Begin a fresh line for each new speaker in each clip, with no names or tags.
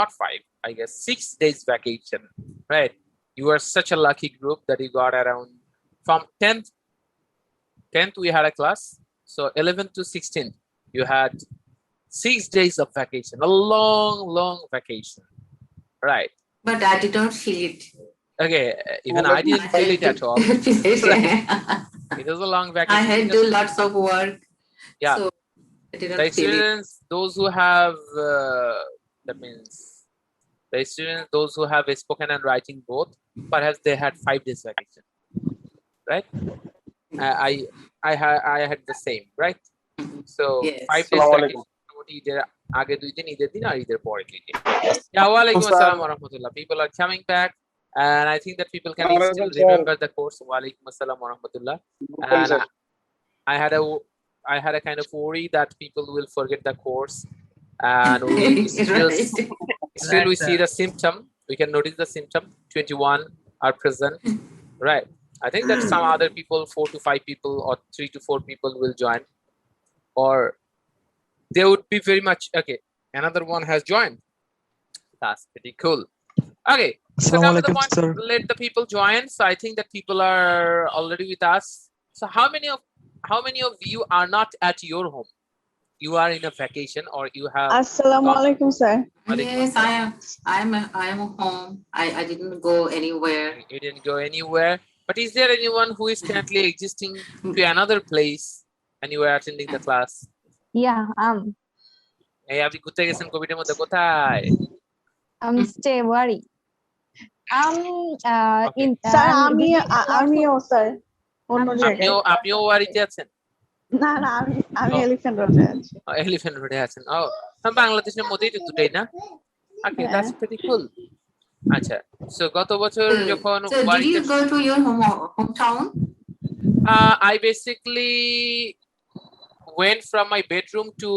not five, I guess 6 days vacation, right? You are such a lucky group that you got around from 10th we had a class, so 11th to 16th you had 6 days of vacation, a long vacation, right?
But I did not feel it.
Okay, even I didn't feel it at all. Right. It was a long vacation.
I had to do lots of work.
Yeah.
So I did
The
not feel it.
students, those who have that means the students, those who have spoken and writing both, perhaps they had 5 days vacation, right? I had the same, right? So
Yes.
5 days vacation. ঈদের আগে 2 দিন, ঈদের দিন আর ঈদের পরে 2 দিন। Yeah, walaikum assalam wa rahmatullah. People are coming back, and I think that people can still remember the course. Walaikum assalam wa rahmatullah. And I had a kind of worry that people will forget the course, and we still we see the symptom. We can notice the symptom. 21 are present, right? I think that some other people, 4 to 5 people or 3 to 4 people will join, or they would be very much okay. Another one has joined. That's pretty cool. Okay, so come to the point, let the people join. So I think that people are already with us. So how many of you are not at your home? You are in a vacation, or you have
Assalamu alaikum, sir.
Yes, I am home. I didn't go anywhere.
You didn't go anywhere. But is there anyone who is currently existing to another place and you are attending the class?
Yeah,
Hey, আপনি কোথায় গেছেন কোভিডের মধ্যে? কোথায়?
stay worry.
Okay.
Sir, আমিও sir অন্য জায়গায়।
আপনিও ওয়ারিতে আছেন?
না আমি এলিফ্যান্ট রোডে আছি।
এলিফ্যান্ট রোডে আছেন। বাংলাদেশের মধ্যেই তো দুটোই না? Okay, that's pretty cool. আচ্ছা, so গত বছর যখন
So did you go to your hometown?
I basically went from my bedroom to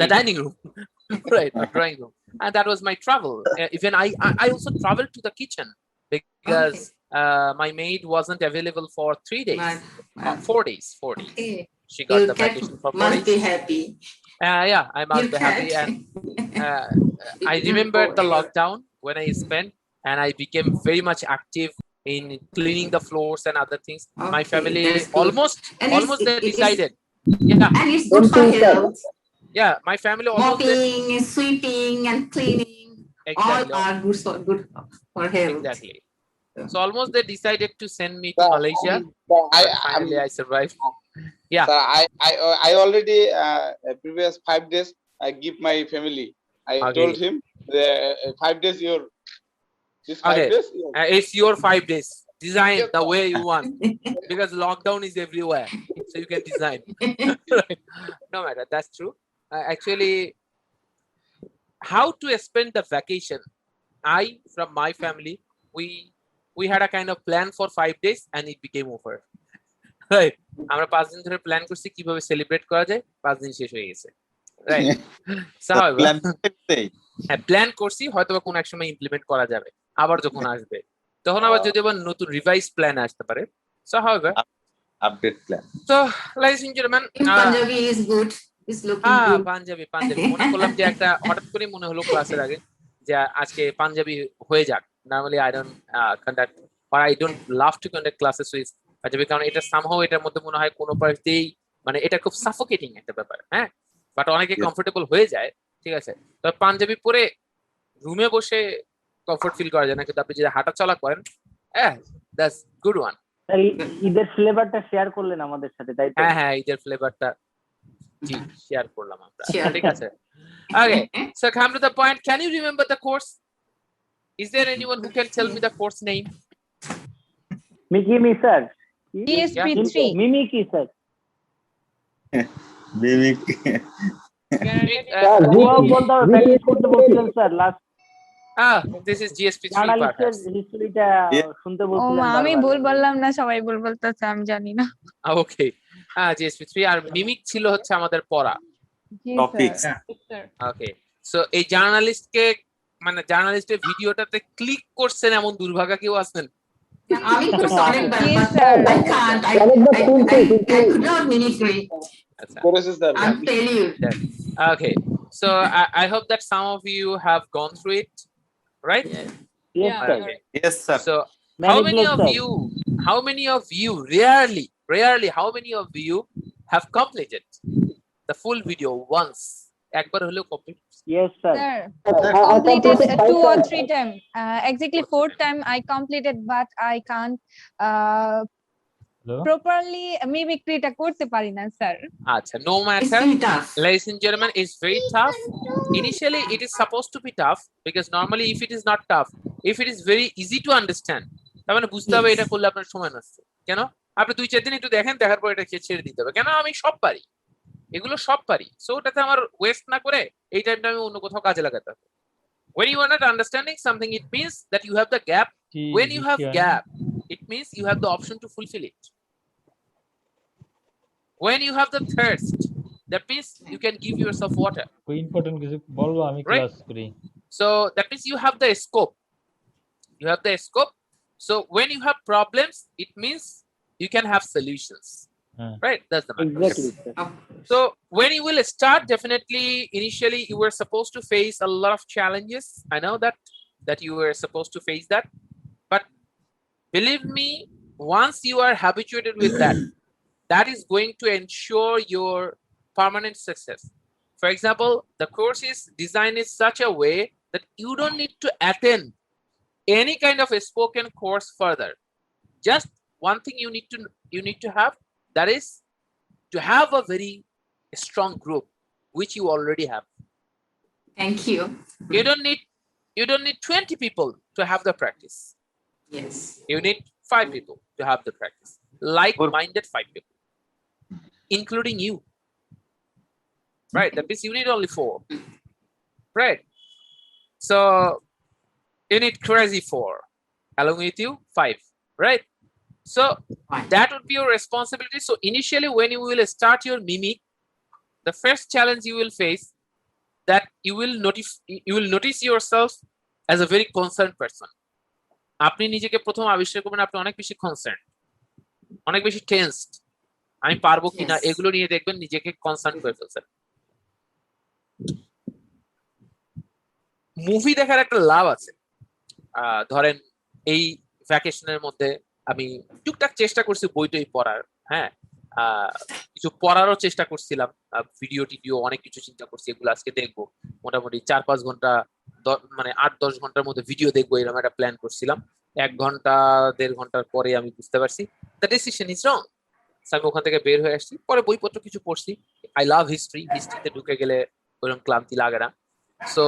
the dining room, right, the drawing room, and that was my travel. Even I also traveled to the kitchen because my maid wasn't available for 3 days, 4 days.
Okay.
She got the vacation for 4 days.
Must be happy.
Yeah, I must be happy, and I remember the lockdown when I spent, and I became very much active in cleaning the floors and other things. My family almost they decided. Yeah,
and it's good for health.
Yeah, my family almost
mopping, sweeping, and cleaning.
Exactly.
All are good for health.
Exactly. So almost they decided to send me to Malaysia. Finally, I survived. Yeah.
So I already previous 5 days I give my family. I told him the 5 days this 5 days.
It's your 5 days. Design the way you want because lockdown is everywhere, so you can design. Right. No matter, that's true. Actually, how to spend the vacation? From my family, we had a kind of plan for 5 days, and it became over. Right? আমরা 5 দিন ধরে plan করছি কিভাবে celebrate করা যায়, 5 দিন শেষ হয়ে গেছে। রাইট? প্ল্যান করছি, হয়তো কোন এক সময় ইমপ্লিমেন্ট করা যাবে, আবার যখন আসবে তখন আবার যদি আবার নতুন রিভাইজ প্ল্যান আসতে পারে। So however,
update plan.
So ladies and gentlemen,
Punjabi is good. It's looking good.
Panjabi মনে করলাম যে একটা হঠাৎ করে মনে হলো ক্লাসের আগে যে আজকে পাঞ্জাবি হয়ে যাক। Normally I don't conduct, or I don't love to conduct classes with panjabi, কারণ এটা somehow এটার মধ্যে মনে হয় কোনো পরিস্থিতি মানে এটা খুব সাফোকেটিং একটা ব্যাপার। হ্যাঁ, বাট অনেকে কমফোর্টেবল হয়ে যায়, ঠিক আছে। তবে পাঞ্জাবি পরে রুমে বসে কমফোর্ট ফিল করা যায় না, কিন্তু আপনি যদি হাঁটা চলা করেন, দ্যাটস গুড ওয়ান।
ঈদের ফ্লেভারটা শেয়ার করলেন আমাদের সাথে, তাই তো?
হ্যাঁ, ঈদের ফ্লেভারটা জি শেয়ার করলাম আমরা, ঠিক আছে। Okay, so come to the point. Can you remember the course? Is there anyone who can tell me the course name?
Miki sir.
GSP3.
Mimiki sir.
Mimiki.
করতে বলছিলেন sir last.
This is GSP3
জার্নালিস্টের হিস্টরিটা শুনতে বলছিলেন।
আমি ভুল বললাম না, সবাই ভুল বলতেছে, আমি জানি না।
ওকে, GSP3 আর মিমিক ছিল হচ্ছে আমাদের পড়া
টপিকস।
ওকে, সো এই জার্নালিস্টকে মানে জার্নালিস্টের ভিডিওটাতে ক্লিক করছেন এমন দুর্ভাগা কেউ আছেন?
আমি তো অনেক I can't. I could not mimicry.
আচ্ছা,
I'll tell you.
Okay, So I hope that some of you have gone through it, right?
Yeah.
Yes, sir.
Okay.
Yes, sir.
So
Many
how many
bless,
of
sir.
you rarely how many of you have completed the full video once? একবার হলেও complete?
Yes, sir.
Sir,
I
completed
completed
2 or
five
3 times. Exactly 4th time I completed, but I can't properly mimicry-টা করতে পারি না, sir.
আচ্ছা, no
It's
matter.
very tough.
Ladies and gentlemen, it's very tough. Initially, it is supposed to be tough because normally if it is not tough, if it is very easy to understand, তার মানে বুঝতে হবে
Yes.
এটা করলে আপনার সময় নষ্ট। কেন? আপনি 2-4 দিন একটু দেখেন, দেখার পর এটা ছেড়ে দিতে হবে। কেন? আমি সব পারি, এগুলো সব পারি। সো ওটাতে আমার ওয়েস্ট না করে এই টাইমটা আমি অন্য কোথাও কাজে লাগাতে হবে। When you are not understanding something, it means that you have the gap. When you have gap, it means you have the option to fulfill it. When you have the thirst, that means you can give yourself water.
Important কিছু বলবো আমি
Right.
Class করি
So that means you have the scope. You have the scope. So when you have problems, it means you can have solutions. Right? That's the matter.
Exactly, sir.
Of
So when you will start, definitely initially you were supposed to face a lot of challenges. I know that you were supposed to face that, but believe me, once you are habituated with that, that is going to ensure your permanent success. For example, the course is designed in such a way that you don't need to attend any kind of a spoken course further. Just one thing you need to have, that is to have a very strong group, which you already have.
Thank you.
You don't need 20 people to have the practice.
Yes.
You need 5 people to have the practice, like-minded 5 people, including you. Right? That means you need only 4. Right? So you need crazy 4, along with you 5. Right? So
Right.
that would be your responsibility. So initially, when you will start your mimic, the first challenge you will face, that you will notice yourself as a very concerned person. আপনি নিজেকে প্রথম আবিষ্কার করবেন আপনি অনেক বেশি concern, অনেক বেশি টেন্সড, আমি পারবো কিনা,
Yes.
এগুলো নিয়ে দেখবেন নিজেকে কনসার্ন করে ফেলছেন। মুভি দেখার একটা লাভ আছে। ধরেন এই ভ্যাকেশনের মধ্যে আমি টুকটাক চেষ্টা করছি বই টই পড়ার, হ্যাঁ, কিছু পড়ারও চেষ্টা করছিলাম, ভিডিও টিডিও অনেক কিছু চিন্তা করছি, এগুলো আজকে দেখবো, মোটামুটি 4-5 ঘন্টা, মানে 8-10 ঘন্টার মধ্যে ভিডিও দেখবো, এরকম একটা প্ল্যান করছিলাম। 1 ঘন্টা 1.5 ঘন্টার পরে আমি বুঝতে পারছি দ্য ডিসিশন ইজ রং। আমি ওখান থেকে বের হয়ে আসছি, পরে বইপত্র কিছু পড়ছি। আই লাভ হিস্ট্রিতে ঢুকে গেলে ওরকম ক্লান্তি লাগে না। সো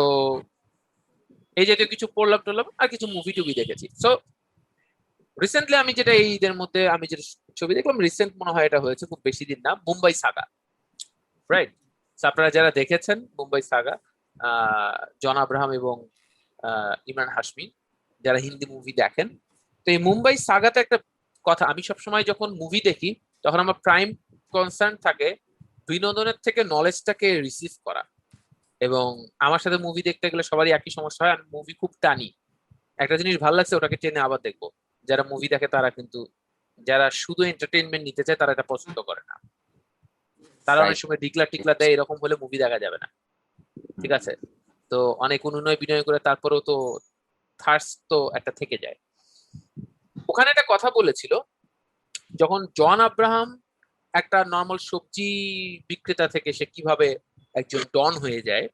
এই জাতীয় কিছু পড়লাম টড়লাম, আর কিছু মুভি টুভি দেখেছি। সো রিসেন্টলি আমি যেটা এই ঈদের মধ্যে আমি যেটা ছবি দেখলাম, রিসেন্ট মনে হয় এটা হয়েছে, খুব বেশি দিন না, মুম্বাই সাগা। রাইট? আপনারা যারা দেখেছেন মুম্বাই সাগা, জন আব্রাহাম এবং ইমরান হাশমি, যারা হিন্দি মুভি দেখেন, তো এই মুম্বাই সাগাতে একটা কথা, আমি সবসময় যখন মুভি দেখি তখন আমার প্রাইম কনসার্ন থাকে বিনোদনের থেকে নলেজটাকে রিসিভ করা। এবং আমার সাথে মুভি দেখতে গেলে সবারই একই সমস্যা হয়, আমি মুভি খুব টানি, একটা জিনিস ভালো লাগছে ওটাকে টেনে আবার দেখবো। যারা মুভি দেখে তারা কিন্তু, যারা শুধু এন্টারটেইনমেন্ট নিতে চায় তারা এটা পছন্দ করে না, তারা অনেক সময় ডিকলা টিকলা দেয়, এরকম হলে মুভি দেখা যাবে না। ঠিক আছে? তো অনেক অনুনয় বিনয় করে তারপরেও তো থার্স্ট তো একটা থেকে যায়। ওখানে একটা কথা বলেছিল, যখন জন আব্রাহাম একটা নর্মাল সবজি বিক্রেতা থেকে সে কিভাবে একজন ডন হয়ে যায়,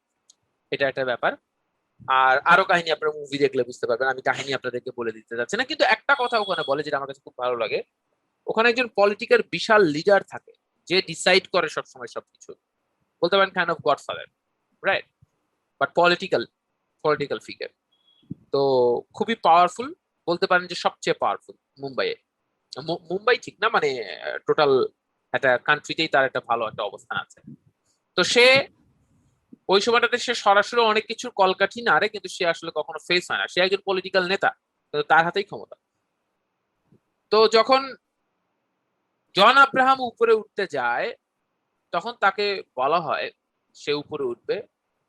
এটা একটা ব্যাপার। আর আরো কাহিনী আপনারা মুভি দেখলে বুঝতে পারবেন, আমি কাহিনী আপনাদেরকে বলে দিতে যাচ্ছি না, কিন্তু একটা কথা ওখানে বলে যেটা আমার কাছে খুব ভালো লাগে। ওখানে একজন পলিটিক্যাল বিশাল লিডার থাকে, যে ডিসাইড করে সবসময় সবকিছু, বলতে পারেন kind of godfather, right? But political figure. তো খুবই পাওয়ারফুল, বলতে পারেন যে সবচেয়ে পাওয়ারফুল মুম্বাই ঠিক না, মানে টোটাল একটা কান্ট্রিতেই তার একটা ভালো একটা অবস্থান আছে। তো সে ওই সময়টাতে সে সরাসরি অনেক কিছুর কলকাঠি নাড়ে, কিন্তু সে আসলে কখনো ফেস হয় না, সে একজন পলিটিক্যাল নেতা, কিন্তু তার হাতেই ক্ষমতা। তো যখন জন আব্রাহাম উপরে উঠতে যায়, তখন তাকে বলা হয় সে উপরে উঠবে,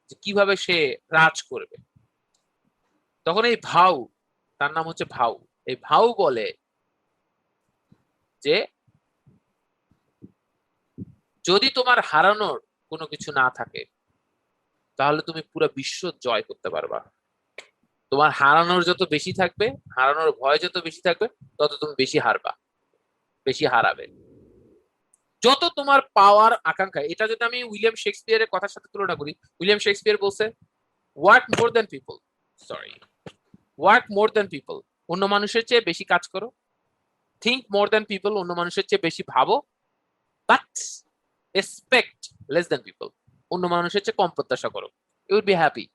যে কিভাবে সে রাজ করবে। তখন এই ভাউ, তার নাম হচ্ছে ভাউ, এই ভাউ বলে যে যদি তোমার হারানোর কোনো কিছু না থাকে, তাহলে তুমি পুরো বিশ্ব জয় করতে পারবা। তোমার হারানোর যত বেশি থাকবে, হারানোর ভয় যত বেশি থাকবে, তত তুমি বেশি হারবা, বেশি হারাবে। যত তোমার পাওয়ার আকাঙ্ক্ষা, এটা যদি আমি উইলিয়াম শেক্সপিয়ারের কথার সাথে তুলনা করি, উইলিয়াম শেক্সপিয়ার বলছে work more than people, work more than people, অন্য মানুষের চেয়ে বেশি কাজ করো। থিঙ্ক মোর দ্যান পিপল, অন্য মানুষের চেয়ে বেশি ভাবো। But expect less than people, অন্য মানুষের চেয়ে কম প্রত্যাশা করো। You will be happy.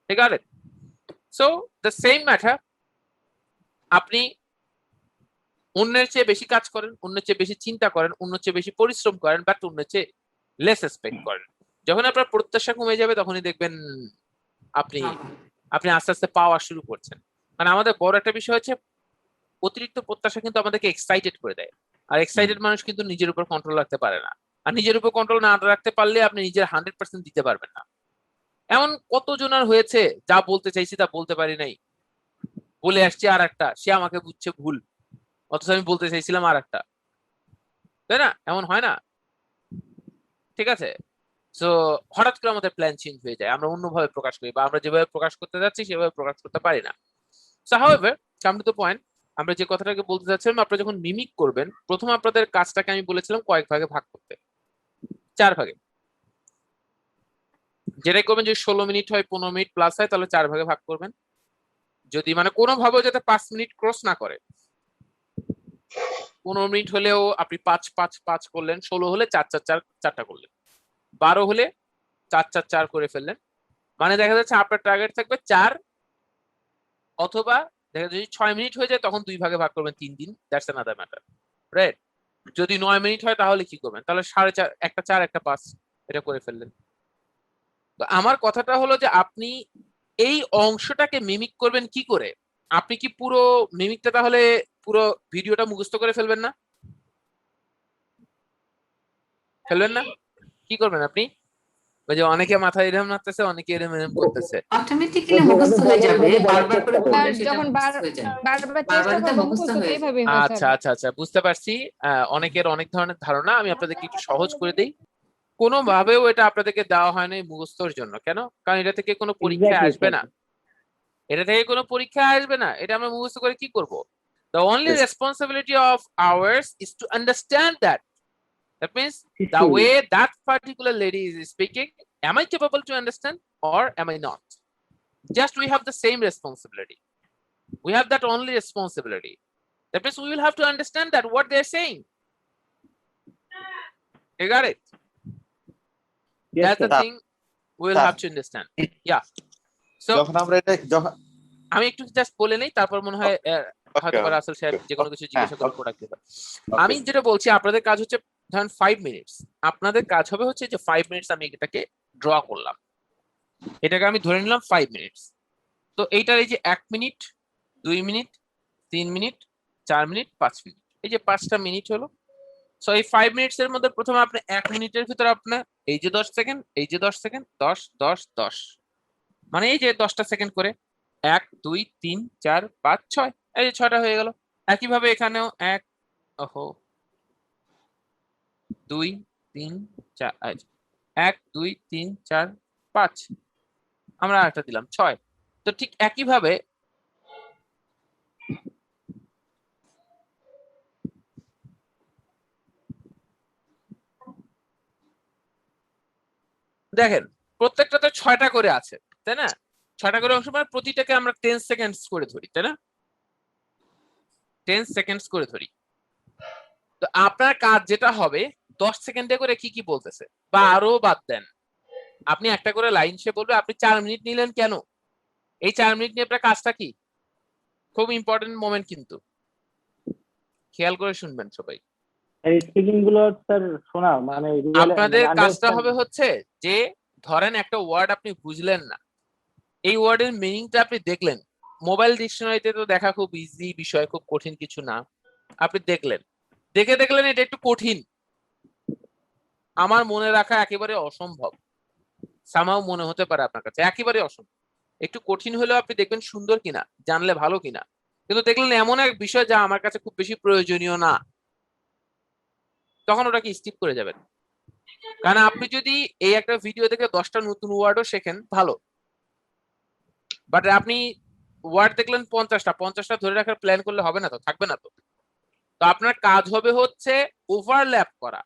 ঠিক আছে? সো দ্য সেম ম্যাটার, আপনি অন্যের চেয়ে বেশি কাজ করেন, অন্যের চেয়ে বেশি চিন্তা করেন, অন্যের চেয়ে বেশি পরিশ্রম করেন, বাট অন্যের চেয়ে লেস এক্সপেক্ট করেন। যখন আপনার প্রত্যাশা কমে যাবে, তখনই দেখবেন আপনি আপনি আস্তে আস্তে পাওয়া শুরু করছেন। মানে আমাদের বড় একটা বিষয় হচ্ছে অতিরিক্ত প্রত্যাশা কিন্তু আমাদেরকে এক্সাইটেড করে দেয়, আর এক্সাইটেড মানুষ কিন্তু নিজের উপর কন্ট্রোল রাখতে পারে না। আর নিজের উপর কন্ট্রোল না রাখতে পারলে আপনি নিজের 100% দিতে পারবেন না। এমন কতজনের হয়েছে যা বলতে চাইছি তা বলতে পারি নাই, বলে আসছি আর একটা, সে আমাকে বুঝছে ভুল, অথচ আমি বলতে চাইছিলাম আর একটা। তাই না? এমন হয় না? ঠিক আছে, সো হঠাৎ করে আমাদের প্ল্যান চেঞ্জ হয়ে যায়, আমরা অন্যভাবে প্রকাশ করি, বা আমরা যেভাবে প্রকাশ করতে যাচ্ছি সেভাবে প্রকাশ করতে পারি না। So however, come to the point, আমরা যে কথাটাকে বলতে চাচ্ছিলাম, আপনারা যখন মিমিক করবেন, প্রথম আপনাদের কাজটাকে আমি বলেছিলাম কয়েক ভাগে ভাগ করতে, 4 ভাগে। যেটাই করবেন, যদি 16 মিনিট হয়, 15 মিনিট প্লাস হয়, তাহলে 4 ভাগে ভাগ করবেন। যদি মানে কোনোভাবে যাতে 5 মিনিট ক্রস না করে, 15 মিনিট হলেও আপনি 5-5-5 করলেন, 16 হলে 4-4-4 4টা করলেন, 12 হলে 4-4-4 করে ফেললেন। মানে দেখা যাচ্ছে আপনার টার্গেট থাকবে 4, অথবা দেখা যাচ্ছে 6 মিনিট হয়ে যায়, তখন 2 ভাগে ভাগ করবেন 3 দিন, দ্যাটস অ্যানাদার ম্যাটার, রাইট? যদি 9 মিনিট হয়, তাহলে কি করবেন? তাহলে 4.5, একটা 4 একটা 5, এটা করে ফেললেন। তো আমার কথাটা হলো যে আপনি এই অংশটাকে মিমিক করবেন কি করে? আপনি কি পুরো মিমিকটা তাহলে পুরো ভিডিওটা মুখস্থ করে ফেলবেন না? ফেলবেন না? কি করবেন আপনি? ওই যে অনেকে মাথায় এরম নাড়তেছে, অনেকে এরম এরম করতেছে।
অটোমেটিক্যালি মুখস্থ হয়ে যাবে, বারবার করে
আর
পড়লে সেটা
যখন
মুখস্থ হয়ে যাবে।
বারবার চেষ্টা
বারবারতে
করবো
মুখস্থ
মুখস্থ তো
হয়ে যাবে।
এইভাবে হয়ে
আচ্ছা
যাবে।
আচ্ছা আচ্ছা, বুঝতে পারছি। অনেকের অনেক ধরনের ধারণা, আমি আপনাদেরকে একটু সহজ করে দেই। কোনোভাবেও এটা আপনাদেরকে দেওয়া হয় না মুখস্থর জন্য। কেন? কারণ এটা থেকে কোনো পরীক্ষা
Exactly,
আসবে
sir.
না। এটা থেকে কোনো পরীক্ষা আসবে না, এটা আমরা মুখস্থ করে কি করব? The only responsibility of ours is to understand that. That means the
Sure.
way that particular lady is speaking, am I capable to understand or am I not? Just we have the same responsibility. We have that only responsibility. That means we will have to understand that what they're saying. You got it?
Yes,
That's
sir.
the thing we will
Sir.
have to understand. Yeah. So
যখন আমরা এটা যখন
আমি একটু just বলে নেই, তারপর মনে হয় হয়তো বা রাসেল সাহেব যে কোনো কিছু জিজ্ঞাসা করে প্রোডাক্টিভ হয়। আমি যেটা বলছি, আপনাদের কাজ হচ্ছে ধরেন 5 মিনিটস, আপনাদের কাজ হবে হচ্ছে যে 5 মিনিটস আমি এটাকে ড্র করলাম, এটাকে আমি ধরে নিলাম 5 মিনিটস। তো এইটার এই যে 1 minute, 2 minute, 3 minute, 4 minute, 5 minute, এই যে 5টা মিনিট হলো। সো এই 5 মিনিটস এর মধ্যে প্রথমে আপনি 1 মিনিটের ভিতরে আপনার এই যে 10 সেকেন্ড, এই যে 10 সেকেন্ড, 10 10 10, মানে এই যে 10টা সেকেন্ড করে 1 2 3 4 5 6, এই যে 6টা হয়ে গেল। একইভাবে এখানেও 1 2 3 4, 1 2 3 4 5, আমরা একটা দিলাম 6। তো ঠিক একইভাবে দেখেন, প্রত্যেকটাতে 6টা করে আছে, তাই না? 6টা করে অংশ, মানে প্রতিটাকে আমরা 10 সেকেন্ডস করে ধরি, তাই না? 10 সেকেন্ডস করে ধরি। তো আপনার কাজ যেটা হবে, 10 সেকেন্ডে করে কি কি বলতেছে, বা আরো বাদ দেন, আপনি একটা করে লাইন সে বলবে, আপনি 4 মিনিট নিলেন কেন? এই 4 মিনিট নিয়ে আপনার কাজটা কি? খুব ইম্পর্টেন্ট মোমেন্ট, কিন্তু খেয়াল করে শুনবেন সবাই।
এই স্পিকিং গুলো স্যার শোনা মানে
আপনাদের কাজটা হবে হচ্ছে যে, ধরেন একটা ওয়ার্ড আপনি বুঝলেন না, এই ওয়ার্ডের মিনিংটা আপনি দেখলেন, মোবাইল ডিকশনারিতে তো দেখা খুব ইজি বিষয়, খুব কঠিন কিছু না। আপনি দেখলেন, দেখলেন এটা একটু কঠিন, আমার মনে রাখা একেবারে অসম্ভব, সামাও মনে হতে পারে আপনার কাছে একেবারে অসম্ভব। একটু কঠিন হলেও আপনি দেখবেন সুন্দর কিনা, জানলে ভালো কিনা। কিন্তু দেখলেন এমন এক বিষয় যা আমার কাছে খুব বেশি প্রয়োজনীয় না, তখন ওটাকে স্কিপ করে যাবেন। কারণ আপনি যদি এই একটা ভিডিও থেকে 10টা নতুন ওয়ার্ডও শেখেন ভালো, বাট আপনি ওয়ার্ড দেখলেন 50টা ধরে রাখার প্ল্যান করলে হবে না, তো থাকবে না। তো তো আপনার কাজ হবে হচ্ছে ওভারল্যাপ করা।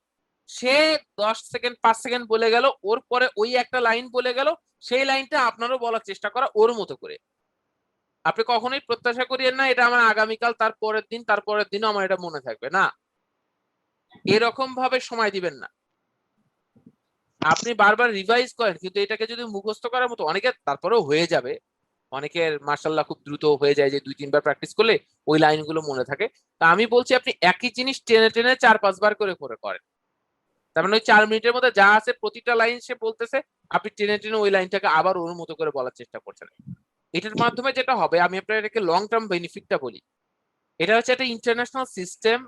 সে 10 সেকেন্ড 5 সেকেন্ড বলে গেল, ওর পরে ওই একটা লাইন বলে গেল, সেই লাইনটা আপনারও বলার চেষ্টা করা ওর মতো করে। আপনি কখনোই প্রত্যাশা করিয়েন না এটা আমার আগামীকাল, তারপরের দিনও আমার এটা মনে থাকবে না, এরকম ভাবে সময় দিবেন না। আপনি বারবার রিভাইজ করেন, কিন্তু এটাকে যদি মুখস্থ করার মতো, অনেকে তারপরেও হয়ে যাবে, অনেকের মার্শাল্লাহ খুব দ্রুত হয়ে যায় যে 2-3 বার প্র্যাকটিস করলে ওই লাইনগুলো মনে থাকে। তা আমি বলছি আপনি একই জিনিস টেনে টেনে 4-5 বার করে করে করেন। তার মানে ওই 4 মিনিটের মধ্যে যা আছে প্রতিটা লাইন সে বলতেছে, আপনি টেনে টেনে ওই লাইনটাকে আবার ওর মতো করে বলার চেষ্টা করছেন। এটার মাধ্যমে যেটা হবে, আমি আপনার এটাকে লং টার্ম বেনিফিটটা বলি, এটা হচ্ছে একটা ইন্টারন্যাশনাল সিস্টেম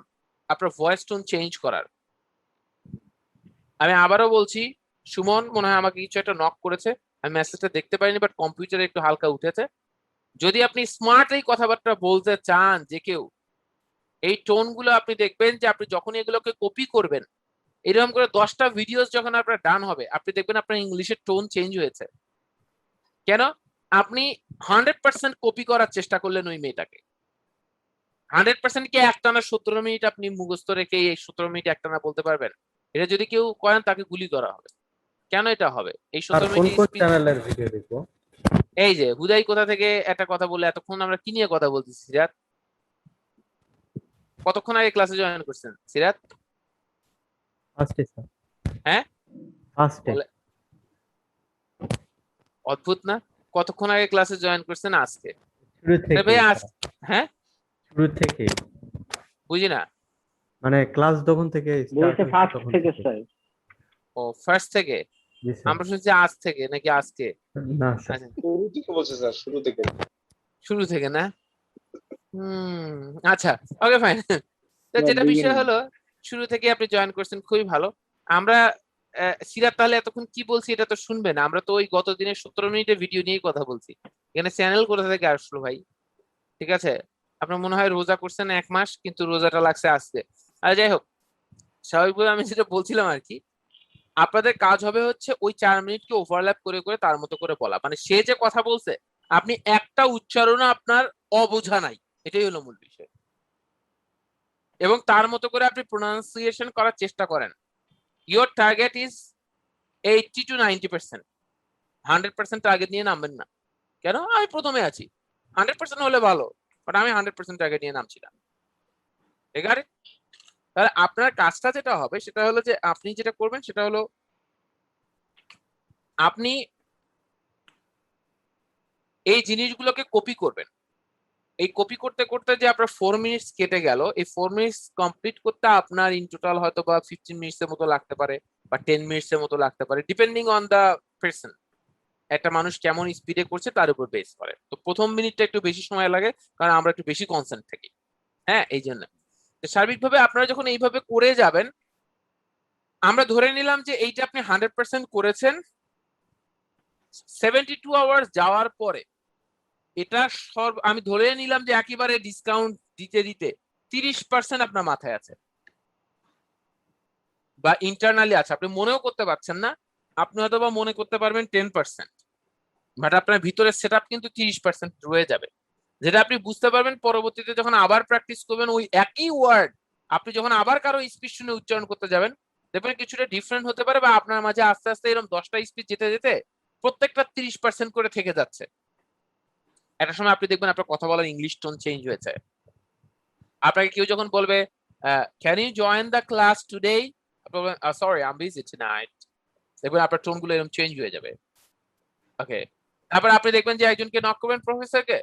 আপনার ভয়েস টোন চেঞ্জ করার। আমি আবারও বলছি, সুমন মনে হয় আমাকে কিছু একটা নক করেছে, আমি মেসেজটা দেখতে পাইনি, বাট কম্পিউটারে একটু হালকা উঠেছে। যদি আপনি স্মার্ট এই কথাবার্তা বলতে চান যে কেউ, এই টোন গুলো আপনি দেখবেন যে আপনি যখন এগুলোকে কপি করবেন, এরকম করে 10টা ভিডিওস যখন আপনার ডান হবে, আপনি দেখবেন আপনার ইংলিশের টোন চেঞ্জ হয়েছে। কেন? আপনি 100% কপি করার চেষ্টা করলেন ওই মেয়েটাকে। 100% কি একটানা 17 মিনিট আপনি মুখস্থ রেখে এই 17 মিনিট একটানা বলতে পারবেন? এটা যদি কেউ করেন তাকে গুলি করা হবে। কেন এটা হবে? এই 17
কোন
মিনিট
কোন চ্যানেলের ভিডিও দেখবো?
এই যে হুদাই কোথা থেকে একটা কথা বলে, এতক্ষণ আমরা কি নিয়ে কথা বলতেছি সিরাত? কতক্ষণ আগে ক্লাসে জয়েন করছেন সিরাত?
ফার্স্টে স্যার।
হ্যাঁ
ফার্স্টে।
বলে, অদ্ভুত না? কতক্ষণ আগে ক্লাসে জয়েন করছেন? আজকে?
শুরু থেকে
ভাই হ্যাঁ
শুরু থেকে
বুঝি না।
মানে ক্লাস যখন থেকে স্টার্ট
বলছে
হয়েছে
ফার্স্ট
তখন
থেকে
থেকে।
স্যার।
ও ফার্স্ট থেকে?
জি স্যার।
আমরা শুনছি আজ থেকে নাকি আজকে?
না স্যার।
আচ্ছা,
শুরু থেকে বলছে স্যার, শুরু থেকে।
শুরু থেকে না? আচ্ছা, ওকে ফাইন। তো যেটা বিষয় হলো, শুরু থেকে আপনি জয়েন করছেন, খুবই ভালো। আমরা সিরাত তাহলে এতক্ষণ কি বলছি এটা তো শুনবেন, আমরা তো ওই গত দিনের 17 মিনিটের ভিডিও নিয়েই কথা বলছি। এখানে চ্যানেল কোথা থেকে আসলো ভাই? ঠিক আছে, আপনার মনে হয় রোজা করছেন 1 মাস, কিন্তু রোজাটা লাগছে আজকে। আর যাই হোক, স্বাভাবিকভাবে আমি যেটা বলছিলাম আর কি, আপনাদের কাজ হবে হচ্ছে ওই 4 মিনিটকে ওভারল্যাপ করে করে তার মতো করে বলা। মানে সে যে কথা বলছে, আপনি একটা উচ্চারণ আপনার অবোঝা নাই, এটাই হলো মূল বিষয়। এবং তার মতো করে আপনি প্রোনাউন্সিয়েশন করার চেষ্টা করেন। Your target is 80 to 90%। 100% target নিয়ে নামবেন না। কেন? আমি প্রথমে আছি, 100% হলে ভালো, বাট আমি 100% টার্গেট নিয়ে নামছি না। ঠিক আছে? তাহলে আপনার কাজটা যেটা হবে সেটা হলো যে আপনি যেটা করবেন সেটা হলো আপনি এই জিনিসগুলোকে কপি করবেন। এই কপি করতে করতে যে আপনার 4 মিনিটস কেটে গেল, এই 4 মিনিটস কমপ্লিট করতে আপনার ইন টোটাল হয়তো বা 15 মিনিটস এর মতো লাগতে পারে, বা 10 মিনিটস এর মতো লাগতে পারে, ডিপেন্ডিং অন দা পারসন। একটা মানুষ কেমন স্পিডে করছে তার উপর বেস করে। তো প্রথম মিনিটটা একটু বেশি সময় লাগে, কারণ আমরা একটু বেশি কনসেন্ট থাকি। হ্যাঁ, এই জন্য সার্বিকভাবে আপনারা যখন এইভাবে করে যাবেন, আমরা ধরে নিলাম যে এইটা আপনি 100% করেছেন। 72 আওয়ার্স যাওয়ার পরে এটা আমি ধরে নিলাম যে একেবারে ডিসকাউন্ট দিতে দিতে 30% আপনার মাথায় আছে বা ইন্টারনালি আছে, আপনি মনেও করতে পারছেন না। আপনি হয়তো বা মনে করতে পারবেন 10%, বাট আপনার ভিতরে সেট আপ কিন্তু 30% রয়ে যাবে, যেটা আপনি বুঝতে পারবেন পরবর্তীতে যখন আবার প্র্যাকটিস করবেন। ওই একই ওয়ার্ড আপনি যখন আবার কারো স্পিচ শুনে উচ্চারণ করতে যাবেন, দেখবেন কিছুটা ডিফারেন্ট হতে পারে, বা আপনার মাঝে আস্তে আস্তে এরকম 10টা স্পিচ যেতে যেতে প্রত্যেকটা 30% করে থেকে যাচ্ছে। একটা সময় আপনি দেখবেন আপনার কথা বলার ইংলিশ টোন চেঞ্জ হয়েছে। আপনাকে কেউ যখন বলবে can you join the class today, sorry I am busy tonight, দেখবেন আপনার টোন গুলো এরকম চেঞ্জ হয়ে যাবে। ওকে, তারপর আপনি দেখবেন যে একজনকে নক করবেন, প্রফেসরকে,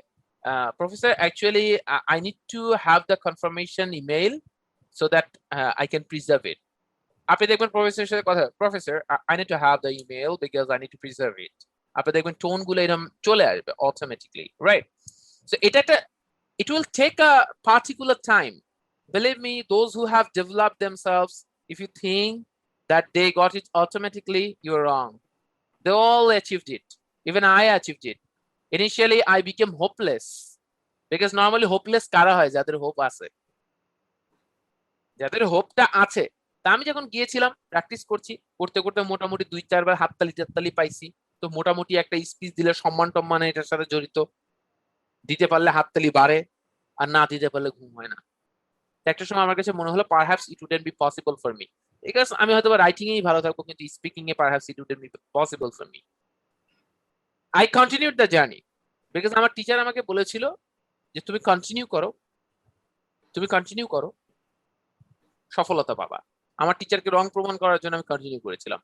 professor actually I need to have the confirmation email so that I can preserve it. আপনি দেখবেন প্রফেসরের সাথে কথা, professor I need to have the email because I need to preserve it. আপনি দেখবেন টোন গুলো এরকম চলে আসবে অটোমেটিকলি, রাইট? সো এটা একটা, it will take a particular time. Believe me, those who have developed themselves, if you think that they got it automatically, you're wrong. They all achieved it. Even I achieved it. Initially, I became hopeless because normally hopeless kara hoy jader hope আছে, যাদের হোপটা আছে তা আমি যখন গিয়েছিলাম practice করছি, করতে করতে মোটামুটি 2-4 বার হাততালি টাততালি পাইছি। তো মোটামুটি একটা স্পিচ দিলে সম্মান টম্মান এটার সাথে জড়িত, দিতে পারলে হাততালি বাড়ে, আর না দিতে পারলে ঘুম হয় না। একটা সময় আমার কাছে মনে হলো perhaps it wouldn't be possible for me, because আমি হয়তো রাইটিং এই ভালো থাকবো কিন্তু speaking A perhaps it wouldn't be possible for me. I continued the journey, because আমার টিচার আমাকে বলেছিল যে তুমি কন্টিনিউ করো, তুমি কন্টিনিউ করো, সফলতা পাবা। আমার টিচারকে রং প্রমাণ করার জন্য আমি কন্টিনিউ করেছিলাম।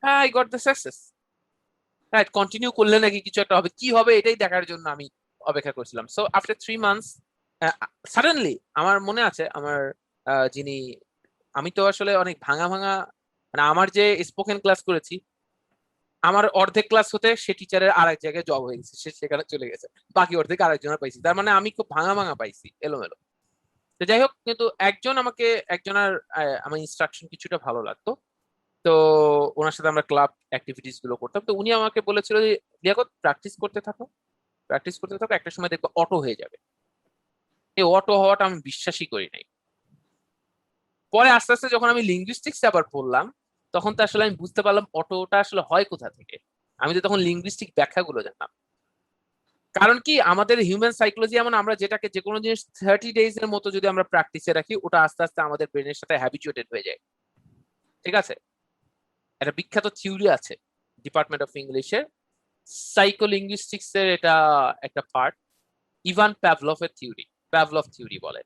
I got the success, right. Continue করলে নাকি কিছু একটা হবে, কি হবে এটাই দেখার জন্য আমি অপেক্ষা করছিলাম। সো আফটার 3 মান্থস সাডেনলি আমার মনে আছে, আমার যিনি, আমি তো আসলে অনেক ভাঙা ভাঙা, মানে আমার যে স্পোকেন ক্লাস করেছি, আমার অর্ধেক ক্লাস হতে সে টিচারের আরেক জায়গায় জব হয়ে গেছে, সে সেখানে চলে গেছে, বাকি অর্ধেক আরেকজনের পাইছি। তার মানে আমি খুব ভাঙা ভাঙা পাইছি, এলোমেলো। তো যাই হোক, কিন্তু একজনের আমার ইনস্ট্রাকশন কিছুটা ভালো লাগতো। তো ওনার সাথে আমরা ক্লাব অ্যাক্টিভিটিস গুলো করতাম। তো উনি আমাকে বলেছিল যে লিয়াকত প্র্যাকটিস করতে থাকো, প্র্যাকটিস করতে থাকো, একটা সময় দেখবে অটো হয়ে যাবে। এই অটো হওয়াটা আমি বিশ্বাসই করি নাই। পরে আস্তে আস্তে যখন আমি লিঙ্গুইস্টিক্স আবার পড়লাম, তখন তো আসলে আমি বুঝতে পারলাম অটোটা আসলে হয় কোথা থেকে। আমি তো তখন লিঙ্গুইস্টিক ব্যাখ্যাগুলো জানতাম। কারণ কি, আমাদের হিউম্যান সাইকোলজি এমন, আমরা যেটাকে যে কোনো জিনিস 30 ডেজ এর মতো যদি আমরা প্র্যাকটিসে রাখি, ওটা আস্তে আস্তে আমাদের ব্রেনের সাথে হ্যাবিচুয়েটেড হয়ে যায়। ঠিক আছে, একটা বিখ্যাত থিওরি আছে ডিপার্টমেন্ট অফ ইংলিশের সাইকোলিঙ্গুইস্টিক্স এর, এটা একটা পার্ট, ইভান প্যাভলভের থিওরি, প্যাভলভ থিওরি বলে।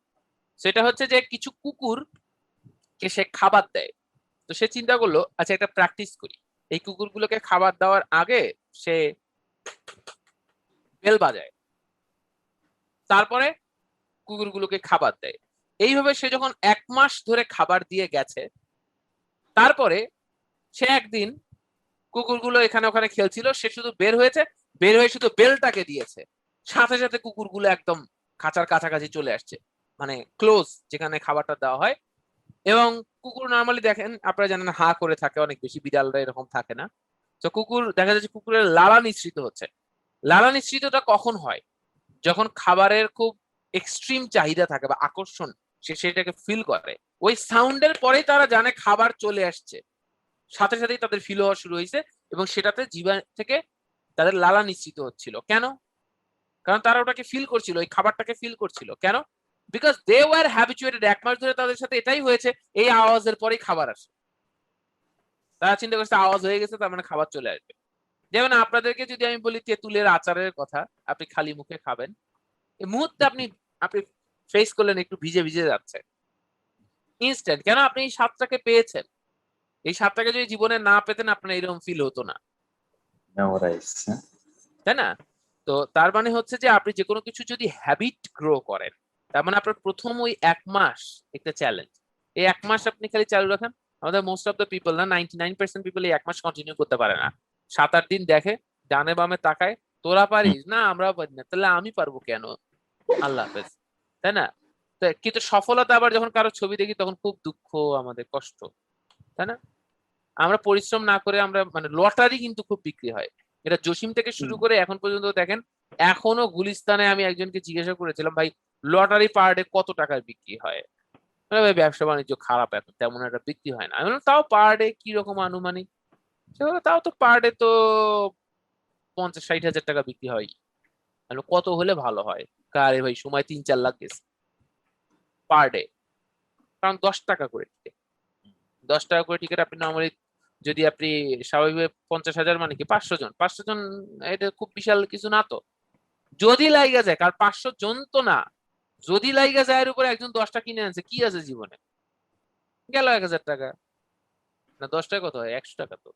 সেটা হচ্ছে যে কিছু কুকুরকে সে খাবার দেয়, তো সে চিন্তা করলো আচ্ছা একটা প্র্যাকটিস করি, এই কুকুরগুলোকে খাবার দেওয়ার আগে সে বেল বাজায়, তারপরে কুকুরগুলোকে খাবার দেয়। এইভাবে সে যখন 1 মাস ধরে খাবার দিয়ে গেছে, তারপরে সে একদিন, কুকুরগুলো এখানে ওখানে খেলছিল, সে শুধু বের হয়েছে, বের হয়ে শুধু বেলটাকে দিয়েছে, সাথে সাথে কুকুরগুলো একদম খাঁচার কাছাকাছি চলে আসছে, মানে ক্লোজ যেখানে খাবারটা দেওয়া হয়। এবং কুকুর নর্মালি দেখেন, আপনারা জানেন হা করে থাকে, অনেক বেশি, বিড়ালরা এরকম থাকে না। তো কুকুর দেখা যাচ্ছে কুকুরের লালা নিঃসৃত হচ্ছে। লালা নিঃসৃতটা কখন হয়? যখন খাবারের খুব এক্সট্রিম চাহিদা থাকে বা আকর্ষণ, সে সেটাকে ফিল করে, ওই সাউন্ডের পরেই তারা জানে খাবার চলে আসছে, সাথে সাথেই তাদের ফিল হওয়া শুরু হয়েছে, এবং সেটাতে জিহ্বা থেকে তাদের লালা নিঃসৃত হচ্ছিল। কেন? কারণ তারা ওটাকে ফিল করছিল, ওই খাবারটাকে ফিল করছিল। কেন? বিকজ দে ওয়ার হ্যাবিচুয়েটেড, 1 মাস ধরে তাদের সাথে এটাই হয়েছে, এই আওয়াজের পরেই খাবার আসে। তারা চিন্তা করছে আওয়াজ হয়ে গেছে, তার মানে খাবার চলে আসবে। যেমন আপনাদেরকে যদি আমি বলি তেঁতুলের আচারের কথা, আপনি খালি মুখে খাবেন, এই মুহূর্তে আপনি আপনি ফেস করলেন একটু ভিজে ভিজে যাচ্ছে, ইনস্ট্যান্ট। কেন? আপনি এই স্বাদটাকে পেয়েছেন। এই স্বাদটাকে যদি জীবনে না পেতেন, আপনার এরকম ফিল হতো না, তাই না? তো তার মানে হচ্ছে যে আপনি যে কোনো কিছু যদি হ্যাবিট গ্রো করেন, তার মানে আপনার প্রথম ওই 1 মাস একটা চ্যালেঞ্জ, এই 1 মাস আপনি খালি চালু রাখেন। আমাদের মোস্ট অফ দ্য পিপল, না 99% পিপল এই 1 মাস কন্টিনিউ করতে পারে না। 7-8 দিন দেখে, ডানে বামে তাকায়, তোরা পারিস না, আমরাও পারি না, তাহলে আমি পারবো কেন, আল্লাহ হাফেজ, তাই না? কিন্তু সফলতা আবার যখন কারো ছবি দেখি, তখন খুব দুঃখ, আমাদের কষ্ট, তাই না? আমরা পরিশ্রম না করে আমরা, মানে লটারি কিন্তু খুব বিক্রি হয়, এটা জসিম থেকে শুরু করে এখন পর্যন্ত দেখেন। এখনো গুলিস্তানে আমি একজনকে জিজ্ঞাসা করেছিলাম, ভাই লটারি পার ডে কত টাকার বিক্রি হয়? ভাই ব্যবসা বাণিজ্য খারাপ, এখন তেমন একটা বিক্রি হয় না। আমি বললাম তাও পার ডে কিরকম আনুমানিক? তাও তো পার ডে তো 50-60 হাজার টাকা বিক্রি হয়। কত হলে ভালো হয়? আরে ভাই সময় 3-4 লাখ গেছে পার ডে, কারণ 10 টাকা করে টিকিট, 10 টাকা করে টিকিট আপনি নর্মালি যদি আপনি স্বাভাবিক 50,000, মানে কি 500 জন, এটা খুব বিশাল কিছু না তো। যদি লাইগা যায়, কার 500 জন তো না, যদি লাইগা যায় এর উপরে একজন 10টা কিনে আনছে, কি আছে জীবনে? গেল 1,000 টাকা, না 10 টাকা কত হয়? 100 টাকা তো,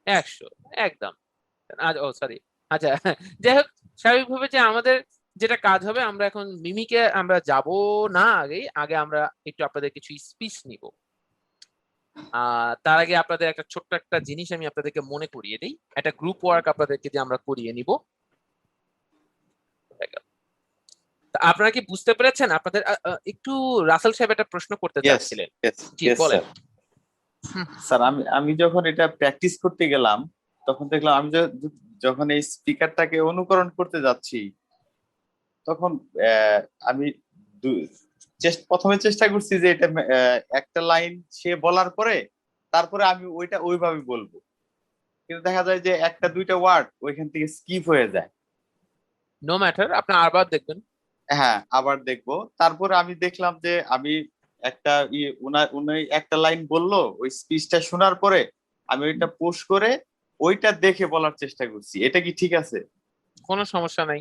100 একদম। ও সরি, আচ্ছা যাই হোক, স্বাভাবিকভাবে যে আমাদের যেটা কাজ হবে, আমরা এখন মিমিকে আমরা যাব না, আগে আমরা একটু আপনাদের কিছু স্পিচ নিব। তার আগে আপনাদের একটা ছোট্ট একটা জিনিস আমি আপনাদেরকে মনে করিয়ে দিই, একটা গ্রুপ ওয়ার্ক আপনাদেরকে যে আমরা করিয়ে নিব। আপনারা কি বুঝতে পেরেছেন? আপনাদের একটু রাসেল সাহেব একটা প্রশ্ন করতে চাচ্ছিলেন, জি বলেন।
স্যার, আমি যখন এটা প্র্যাকটিস করতে গেলাম, তখন দেখলাম আমি যখন এই স্পিকারটাকে অনুকরণ করতে যাচ্ছি, তখন আমি প্রথমে চেষ্টা করছি যে এটা একটা লাইন সে বলার পরে তারপরে আমি ওইটা ওইভাবে বলবো, কিন্তু দেখা যায় যে একটা দুইটা ওয়ার্ড ওইখান থেকে স্কিপ হয়ে যায়।
নো ম্যাটার, আপনি আবার দেখবেন।
হ্যাঁ, আবার দেখবো। তারপরে আমি দেখলাম যে আমি একটা উনি একটা লাইন বললো, ওই স্পিচটা শোনার পরে আমি ওইটা পোস্ট করে ওইটা দেখে বলার চেষ্টা করছি। এটা কি ঠিক আছে?
কোনো সমস্যা নাই,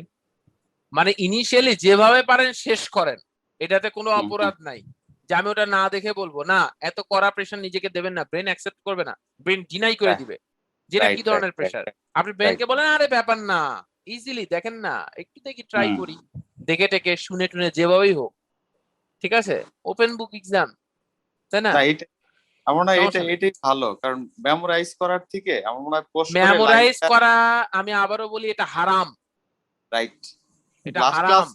মানে ইনিশিয়ালি যেভাবে পারেন শেষ করেন, এটাতে কোনো অপরাধ নাই যে আমি ওটা না দেখে বলবো। না, এত কড়া প্রেশার নিজেকে দেবেন না, ব্রেন অ্যাকসেপ্ট করবে না, ব্রেন ডিনাই করে দিবে। যেটা কি ধরনের প্রেশার? আপনি ব্রেনকে বলেন আরে ব্যাপার না, ইজিলি দেখেন না, একটু দেখি ট্রাই করি, দেখে টেকে শুনে টুনে যেভাবেই হোক, ঠিক আছে, ওপেন বুক এক্সাম, তাই না?
আমার মনে হয় এটাই ভালো, কারণ মেমোরাইজ করার থেকে আমার মনে হয় পোস্ট করে
মেমোরাইজ করা, আমি আবারও বলি, এটা হারাম।
রাইট।
এটা হারাম।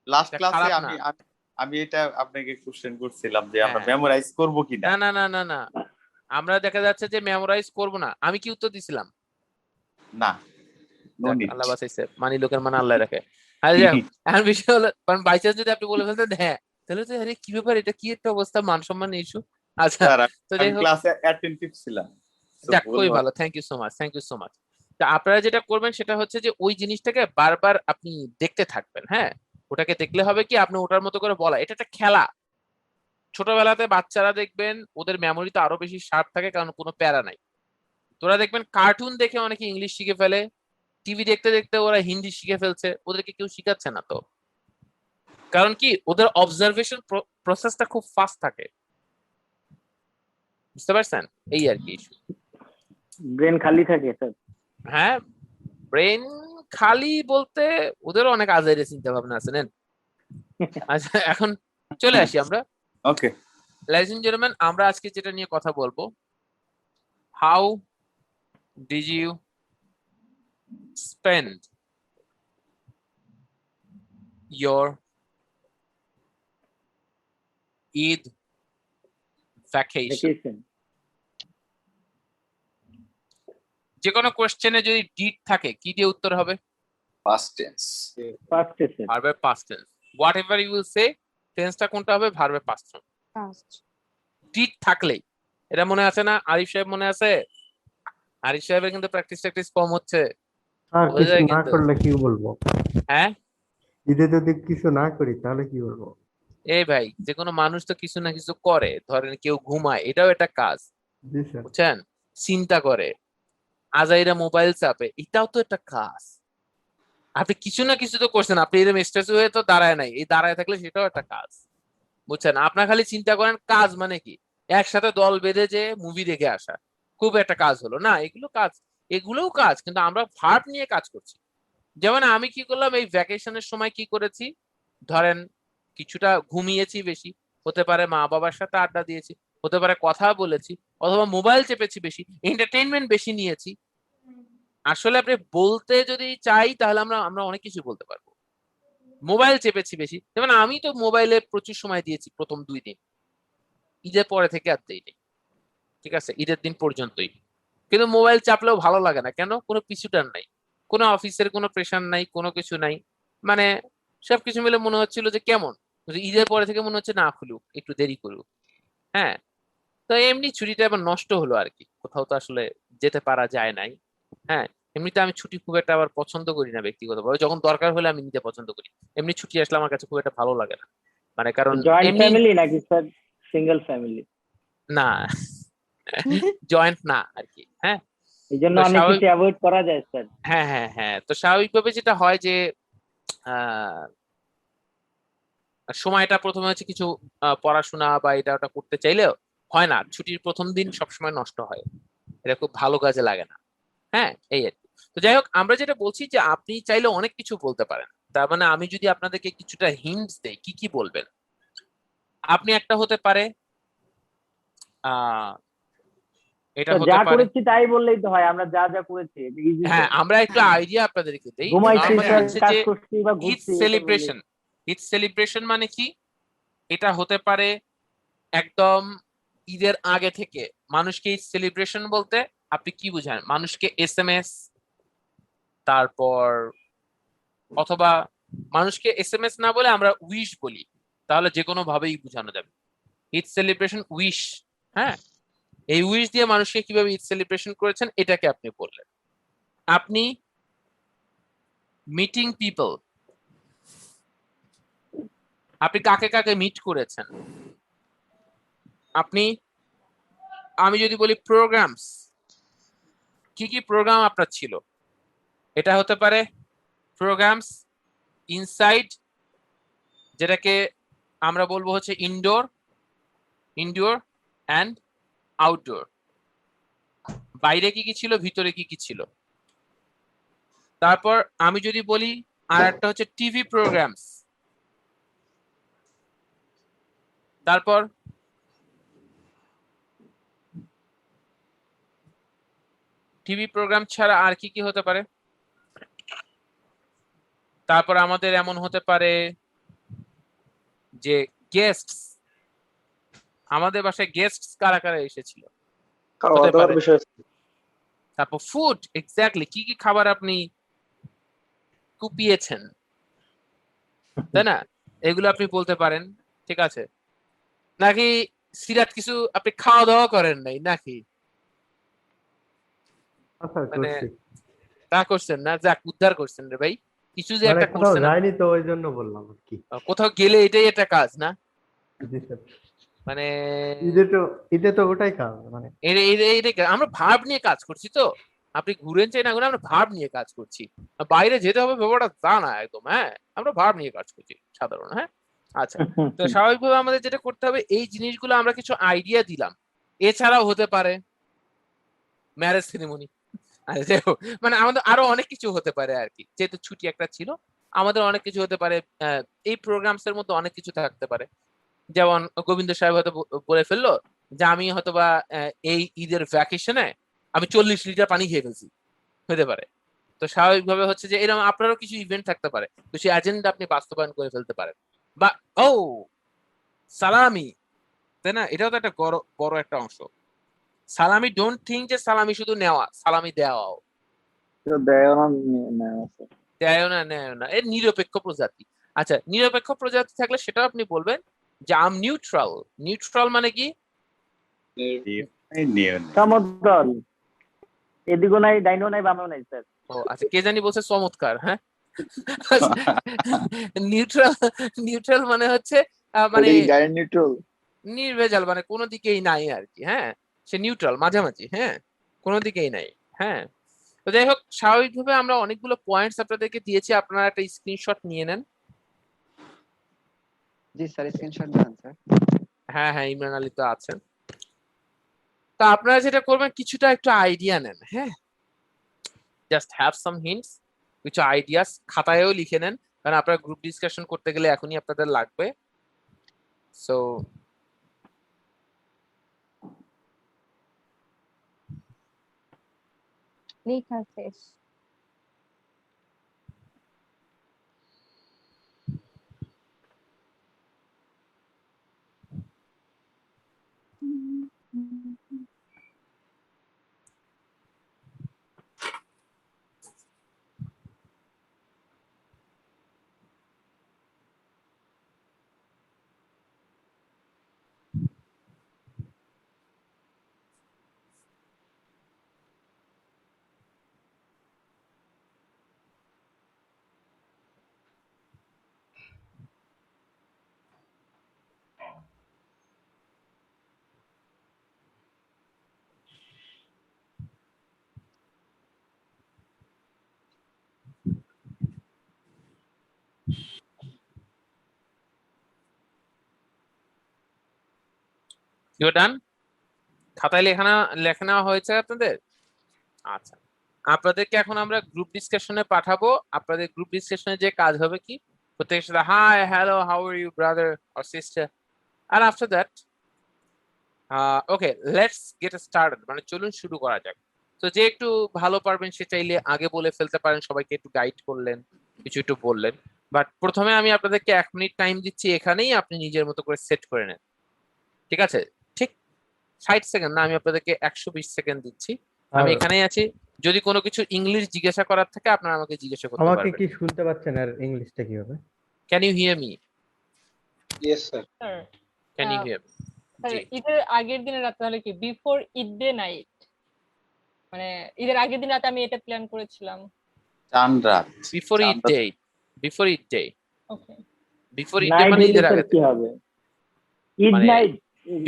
লাস্ট ক্লাসে
খারাপ না।
আমি এটা আপনাকে কোশ্চেন করছিলাম যে আমরা মেমোরাইজ করব কিনা।
না না না না না, আমরা দেখা যাচ্ছে যে মেমোরাইজ করব না। আমি কি উত্তর দিছিলাম?
না,
আল্লাহ বাঁচাইছে, মানি লোকের মানে আল্লাহ রাখে। আর এখন বিষয় হলো, কারণ বাই চান্স যদি আপনি বলে ফেলতেন হ্যাঁ, তাহলে তো আরে কি ব্যাপার, এটা কি একটা অবস্থা, মান সম্মান ইস্যু। আচ্ছা, তো যাই হোক,
ক্লাসে অ্যাটেনটিভ ছিলাম।
যাক, খুবই ভালো, thank you so much, thank you so much. তা আপনারা যেটা করবেন সেটা হচ্ছে যে ওই জিনিসটাকে বারবার আপনি দেখতে থাকবেন। হ্যাঁ, ওটাকে দেখলে হবে কি, আপনি ওটার মতো করে বলা, এটা একটা খেলা। ছোটবেলাতে বাচ্চারা দেখবেন ওদের মেমোরিতে আরো বেশি শার্প থাকে, কারণ কোনো প্যারা নাই। তোরা দেখবেন কার্টুন দেখে অনেকে ইংলিশ শিখে ফেলে, টিভি দেখতে দেখতে ওরা হিন্দি শিখে ফেলছে, ওদেরকে কেউ শিখাচ্ছে না তো। কারণ কি, ওদের অবজারভেশন প্রসেসটা খুব ফাস্ট থাকে, বুঝতে পারছেন? এই আর কি,
ব্রেন খালি থাকে স্যার।
হ্যাঁ, ব্রেন খালি বলতে ওদেরও অনেক আজাইরে চিন্তা ভাবনা আছে। নেন, আচ্ছা, এখন চলে আসি আমরা।
ওকে,
ladies and gentlemen, আমরা আজকে যেটা নিয়ে কথা বলবো, how did you spend your Eid vacation? যে কোনো কোশ্চেনে যদি ডিড থাকে, কি দিয়ে উত্তর হবে?
Past tense.
ভার্বের past tense. Whatever you will say, টেন্সটা কোনটা হবে? ভার্বের পাস্ট টেন্স। ডিড থাকলেই, এটা মনে আছে না? আরিফ সাহেব মনে আছে? আরিফ সাহেবের কিন্তু প্র্যাকটিস কম হচ্ছে।
আর কিছু না করলে কি বলবো?
হ্যাঁ,
ঈদে যদি কিছু না করি তাহলে কি বলবো?
এই ভাই, যে কোনো মানুষ তো কিছু না কিছু করে। ধরেন কেউ ঘুমায়, এটাও একটা কাজ, বুঝছেন? চিন্তা করে, আজাইরা মোবাইল চাপে, এটাও তো একটা কাজ। আপনি কিছু না কিছু তো করছেন, আপনি এরকম স্ট্যাচু হয়ে তো দাঁড়ায় নাই, এই দাঁড়ায় থাকলে সেটাও একটা কাজ, বুঝছেন? আপনার খালি চিন্তা করেন কাজ মানে কি, একসাথে দল বেঁধে যে মুভি দেখে আসা, খুব একটা কাজ হলো না? এগুলো কাজ, এগুলোও কাজ, কিন্তু আমরা ভার্ব নিয়ে কাজ করছি। যেমন আমি কি করলাম এই ভ্যাকেশনের সময়, কি করেছি, ধরেন কিছুটা ঘুমিয়েছি বেশি, হতে পারে মা বাবার সাথে আড্ডা দিয়েছি, হতে পারে কথা বলেছি, অথবা মোবাইল চেপেছি বেশি, এন্টারটেইনমেন্ট বেশি নিয়েছি। আসলে আপনি বলতে যদি চাই তাহলে আমরা অনেক কিছু বলতে পারবো। মোবাইল চেপেছি বেশি, যেমন আমি তো মোবাইলে প্রচুর সময় দিয়েছি প্রথম 2 দিন, ঈদের পরে থেকে আর দেইনি, ঠিক আছে, ঈদের দিন পর্যন্তই। কিন্তু মোবাইল চাপলেও ভালো লাগে না, কেন? কোনো পিছুটার নাই, কোনো অফিসের কোনো প্রেশার নাই, কোনো কিছু নাই, মানে সবকিছু মিলে মনে হচ্ছিল যে কেমন, ঈদের পরে থেকে মনে হচ্ছে না খুলুক, একটু দেরি করুক। হ্যাঁ, তো এমনি ছুটিটা আবার নষ্ট হলো আর কি, কোথাও তো আসলে যেতে পারা যায় নাই। হ্যাঁ, এমনিতে আমি ছুটি খুব একটা আবার পছন্দ করি না ব্যক্তিগতভাবে, যখন দরকার হলে আমি নিতে পছন্দ করি, এমনি ছুটি আসলে আমার কাছে খুব একটা ভালো লাগে না, মানে কারণ
জয়েন্ট ফ্যামিলি নাকি স্যার সিঙ্গেল ফ্যামিলি?
না, জয়েন্ট না আর কি। হ্যাঁ,
এইজন্য অনেক কিছু অ্যাভয়েড করা যায় স্যার।
হ্যাঁ হ্যাঁ হ্যাঁ, তো স্বাভাবিকভাবে যেটা হয় যে সময়টা প্রথমে হচ্ছে কিছু পড়াশোনা বা এটা ওটা করতে চাইলেও হয় না, ছুটির প্রথম দিন সবসময় নষ্ট হয়, এটা খুব ভালো কাজে লাগে না। হ্যাঁ, এই আর কি। তো যাই হোক, আমরা যেটা বলছি যে আপনি চাইলে অনেক কিছু বলতে পারেন, তার মানে আমি যদি আপনাদেরকে কিছুটা হিন্টস দেই কি কি বলবেন, আপনি একটা হতে পারে এটা হতে
যা
পারে,
করেছি তাই বললেই তো হয়, আমরা যা যা করেছি।
হ্যাঁ, আমরা একটু আইডিয়া আপনাদেরকে দেই।
ঘুমাইছি স্যার,
হচ্ছে
কাজ
যে
করছি বা
ঈদ
ঘুরছি।
সেলিব্রেশন, ঈদ সেলিব্রেশন মানে কি? এটা হতে পারে একদম ঈদের আগে থেকে মানুষকে ঈদ সেলিব্রেশন বলতে আপনি কি বুঝান? মানুষকে এসএমএস, তারপর অথবা মানুষকে এসএমএস না বলে আমরা উইশ বলি, তাহলে যে কোনো ভাবেই বোঝানো যাবে। ঈদ সেলিব্রেশন উইশ, হ্যাঁ, এই উইশ দিয়ে মানুষকে কিভাবে ঈদ সেলিব্রেশন করেছেন এটাকে আপনি বললেন। আপনি মিটিং পিপল, আপনি কাকে কাকে মিট করেছেন। আপনি, আমি যদি বলি প্রোগ্রামস, কি কি প্রোগ্রাম আপনার ছিল, এটা হতে পারে প্রোগ্রামস ইনসাইড, যেটাকে আমরা বলবো হচ্ছে ইনডোর অ্যান্ড আউটডোর। বাইরে কি কি ছিল, ভিতরে কি কি ছিল। তারপর আমি যদি বলি আর একটা হচ্ছে টিভি প্রোগ্রামস, তারপর টিভি প্রোগ্রাম ছাড়া আর কি কি হতে পারে। তারপর আমাদের এমন হতে পারে যে গেস্টস, আমাদের বাসায় গেস্টস কারা কারা এসেছিল। হতে পারে। তারপর ফুড, এক্স্যাক্টলি কি কি খাবার আপনি কুপিয়েছেন, তাই না, এগুলো আপনি বলতে পারেন। ঠিক আছে, নাকি সিরাত কিছু আপনি খাওয়া দাওয়া করেন নাই নাকি,
আচ্ছা
মানে
করছি।
তা করছেন না, যাক উদ্ধার করছেন রে ভাই, কিছু যে
মানে
একটা
কোথাও
করছেন।
যায়নি তো ওই জন্য বললাম আর কি।
কোথাও গেলে এটাই একটা কাজ না,
জি স্যার।
মানে
ঈদে তো ওটাই কাজ মানে।
আমরা ভাব নিয়ে কাজ করছি তো, আপনি ঘুরেন চাই না ঘুরে, আমরা ভাব নিয়ে কাজ করছি। বাইরে যেতে হবে ব্যাপারটা তা না একদম, হ্যাঁ আমরা ভাব নিয়ে কাজ করছি সাধারণ। হ্যাঁ আচ্ছা, তো স্বাভাবিকভাবে আমাদের যেটা করতে হবে, এই জিনিসগুলো আমরা কিছু আইডিয়া দিলাম। এছাড়াও হতে পারে ম্যারেজ সেরিমনি, মানে আমাদের আরো অনেক কিছু হতে পারে আর কি, যেহেতু ছুটি একটা ছিল আমাদের অনেক কিছু হতে পারে। এই প্রোগ্রামস এর মধ্যে অনেক কিছু থাকতে পারে, যেমন গোবিন্দ সাহেব হয়তো বলে ফেললো যে আমি হয়তোবা এই ঈদের ভ্যাকেশনে আমি 40 লিটার পানি খেয়ে ফেলছি, হতে পারে। তো স্বাভাবিকভাবে হচ্ছে যে এরকম আপনারও কিছু ইভেন্ট থাকতে পারে, তো সেই এজেন্ডা আপনি বাস্তবায়ন করে ফেলতে পারেন। বা ও সালামি, তাই না, এটাও তো একটা বড় বড় একটা অংশ। সালামি, ডোন্ট থিঙ্ক যে সালামি শুধু নেওয়া, সালামি দেওয়াও, দেয় না নেয় না, এর নিরপেক্ষ প্রজাতি। আচ্ছা, নিরপেক্ষ প্রজাতি থাকলে সেটা আপনি বলবেন যে আম নিউট্রাল। নিউট্রাল মানে কি,
সমতল, এদিকও নাই ডাইনও নাই বামও নাই স্যার।
ও আচ্ছা, কে জানি বলছে চমৎকার। হ্যাঁ, নিউট্রাল, নিউট্রাল মানে হচ্ছে মানে নির্ভেজাল, মানে কোনো দিকেই নাই আর কি। হ্যাঁ, সে নিউট্রাল, মাঝামাঝি, হ্যাঁ কোনো দিকেই নাই। হ্যাঁ, তো যাই হোক, স্বাভাবিকভাবে আমরা অনেকগুলো পয়েন্টস আপনাদেরকে দিয়েছি, আপনারা একটা স্ক্রিনশট নিয়ে নেন।
জি স্যার, স্ক্রিনশট দেন স্যার।
হ্যাঁ হ্যাঁ, ইমরান আলী তো আছেন। তো আপনারা যেটা করবেন, কিছুটা একটু আইডিয়া নেন। হ্যাঁ, জাস্ট হ্যাভ সাম হিন্টস, কিছু আইডিয়াস খাতায়ও লিখে নেন, কারণ আপনারা গ্রুপ ডিসকাশন করতে গেলে এখনই আপনাদের লাগবে। সো
লেখা শেষ।
ইউ ডান, খাতায় লেখা নেওয়া হয়েছে আপনাদের। আচ্ছা, আপনাদেরকে এখন আমরা গ্রুপ ডিসকাশনে পাঠাবো। আপনাদের গ্রুপ ডিসকাশনে যে কাজ হবে কি, প্রত্যেকের সাথে hi hello how are you brother or sister, and after that okay, let's get started, মানে চলুন শুরু করা যাক। তো যে একটু ভালো পারবেন সে চাইলে আগে বলে ফেলতে পারেন, সবাইকে একটু গাইড করলেন, কিছু একটু বললেন। বাট প্রথমে আমি আপনাদেরকে 1 মিনিট টাইম দিচ্ছি, এখানেই আপনি নিজের মতো করে সেট করে নেন। ঠিক আছে, ঠিক 60 সেকেন্ড না, আমি আপনাদেরকে 120 সেকেন্ড দিচ্ছি। আমি এখানেই আছি, যদি কোনো কিছু ইংলিশ জিজ্ঞাসা করার থাকে আপনারা আমাকে জিজ্ঞাসা করতে
আমাকে
পারবেন।
কি শুনতে পাচ্ছেন আর ইংলিশটা কি হবে?
Can you hear me?
Yes, sir.
Sir
Can you hear me?
Sir
জি।
ঈদের আগের দিনের রাত তাহলে কি বিফোর ঈদ ডে নাইট, মানে ঈদের আগের দিন রাতে আমি এটা প্ল্যান করেছিলাম।
চান রাত
Before
চান
Eid
রাত।
day. Before Eid day.
ওকে
Before Eid day
নাইট
মানে
হইলে
ঈদের
স্যার
আগে
কি হবে? ঈদ
মানে
নাইট,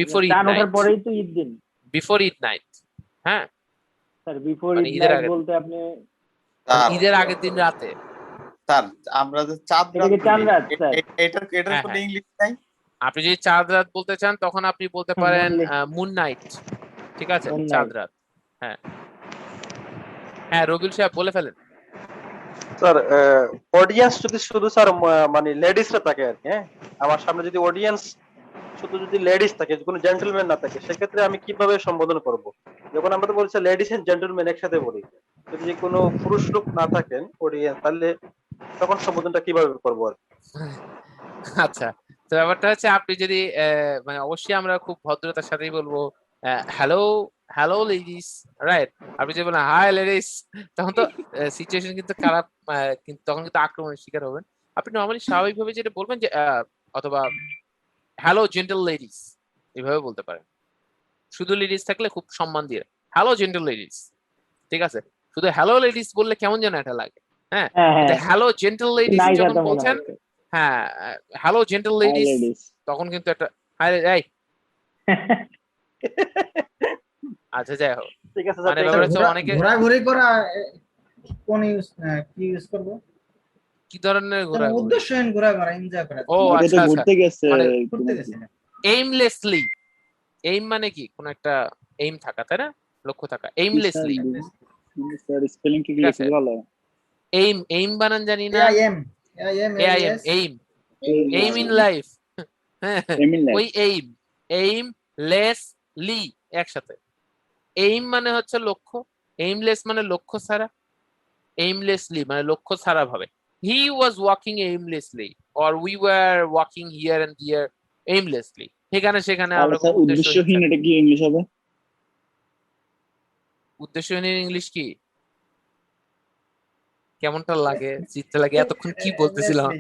before Eid
চান ওঠার
night.
পরেই তো ঈদ দিন।
Before Eid night. হ্যাঁ,
স্যার বিফোর
মানে
ঈদ
ঈদের
নাইট
আগের দিন।
বলতে আপনি
মানে
স্যার
ঈদের আগের দিন রাতে।
স্যার আমরা যে চাঁদ
এটা
রাত
কি চান
বলি,
রাত স্যার?
এটার
হ্যাঁ,
কোনো
হ্যাঁ।
ইংলিশ নাই?
আপনি যদি চাঁদ রাত বলতে চান তখন আপনি বলতে পারেন
Moonlight.
Moon night. ঠিক আছে,
Moonlight.
চাঁদ রাত। হ্যাঁ হ্যাঁ, রবিউল সাহেব বলে ফেলেন।
স্যার অডিয়েন্স যদি শুধু স্যার মানে লেডিসরা থাকে আর কি, হ্যাঁ আমার সামনে যদি অডিয়েন্স শুধু যদি লেডিস থাকে, কোনো জেন্টলম্যান না থাকে, সেক্ষেত্রে আমি কিভাবে সম্বোধন করব? যখন আমরা তো বলছি লেডিস এন্ড জেন্টলম্যান একসাথে বলি, যদি কোনো পুরুষ লোক না থাকেন অডিয়েন্স, তাহলে তখন সম্বোধনটা কিভাবে করবো আর কি?
আচ্ছা, তো ব্যাপারটা হচ্ছে আপনি যদি মানে অবশ্যই আমরা খুব ভদ্রতার সাথেই বলবো হ্যালো হ্যালো লেডিস, রাইট? আপনি যদি বলেন হাই লেডিস, তখন তো সিচুয়েশন কিন্তু খারাপ, কিন্তু তখন কিন্তু আক্রমণের শিকার হবেন। আপনি নর্মালি স্বাভাবিকভাবে যেটা বলবেন যে অথবা হ্যালো জেন্টল লেডিস, এইভাবে বলতে পারেন। শুধু লেডিস থাকলে খুব সম্মান দিয়ে হ্যালো জেন্টল লেডিস, ঠিক আছে? শুধু হ্যালো লেডিস বললে কেমন যেন একটা লাগে, হ্যাঁ?
হ্যাঁ
হ্যালো জেন্টল লেডিস
নাই
যখন
কথা মনে
বলছেন,
হচ্ছে।
হ্যাঁ হ্যালো জেন্টল লেডিস, তখন কিন্তু একটা এই আচ্ছা যাই হোক,
ঠিক আছে
মানে ব্যাপার হচ্ছে অনেকে
ঘোরাঘুরি করা কোন কি ইউজ করব?
কি ধরনের ঘোরাঘুরি?
উদ্দেশ্যহীন ঘোরাঘুরি, এনজয় করা।
ও আচ্ছা আচ্ছা, মানে
ঘুরতে গেছি না।
এইমলেসলি। এইম মানে কি কোন একটা এইম থাকা, তাই না? লক্ষ্য থাকা, এইমলেসলি।
স্যার স্পেলিং কি
লিখে ভালো? এইম, এইম বানান জানি না।
AIM
AIM, aim, aim in life. ওই এইম, এইম লেসলি একসাথে। এইম মানে হচ্ছে লক্ষ্য, এইমলেস মানে লক্ষ্য ছাড়া, এইমলেসলি মানে লক্ষ্য ছাড়া ভাবে। He was walking aimlessly, or we were walking here and there aimlessly. এখানে সেখানে আমরা কোনো উদ্দেশ্যহীন।
এটা কি ইংলিশ হবে?
উদ্দেশ্যহীন ইংলিশ কি কেমনটা লাগে? জিততে লাগে। এতক্ষণ কি বলতেছিলাম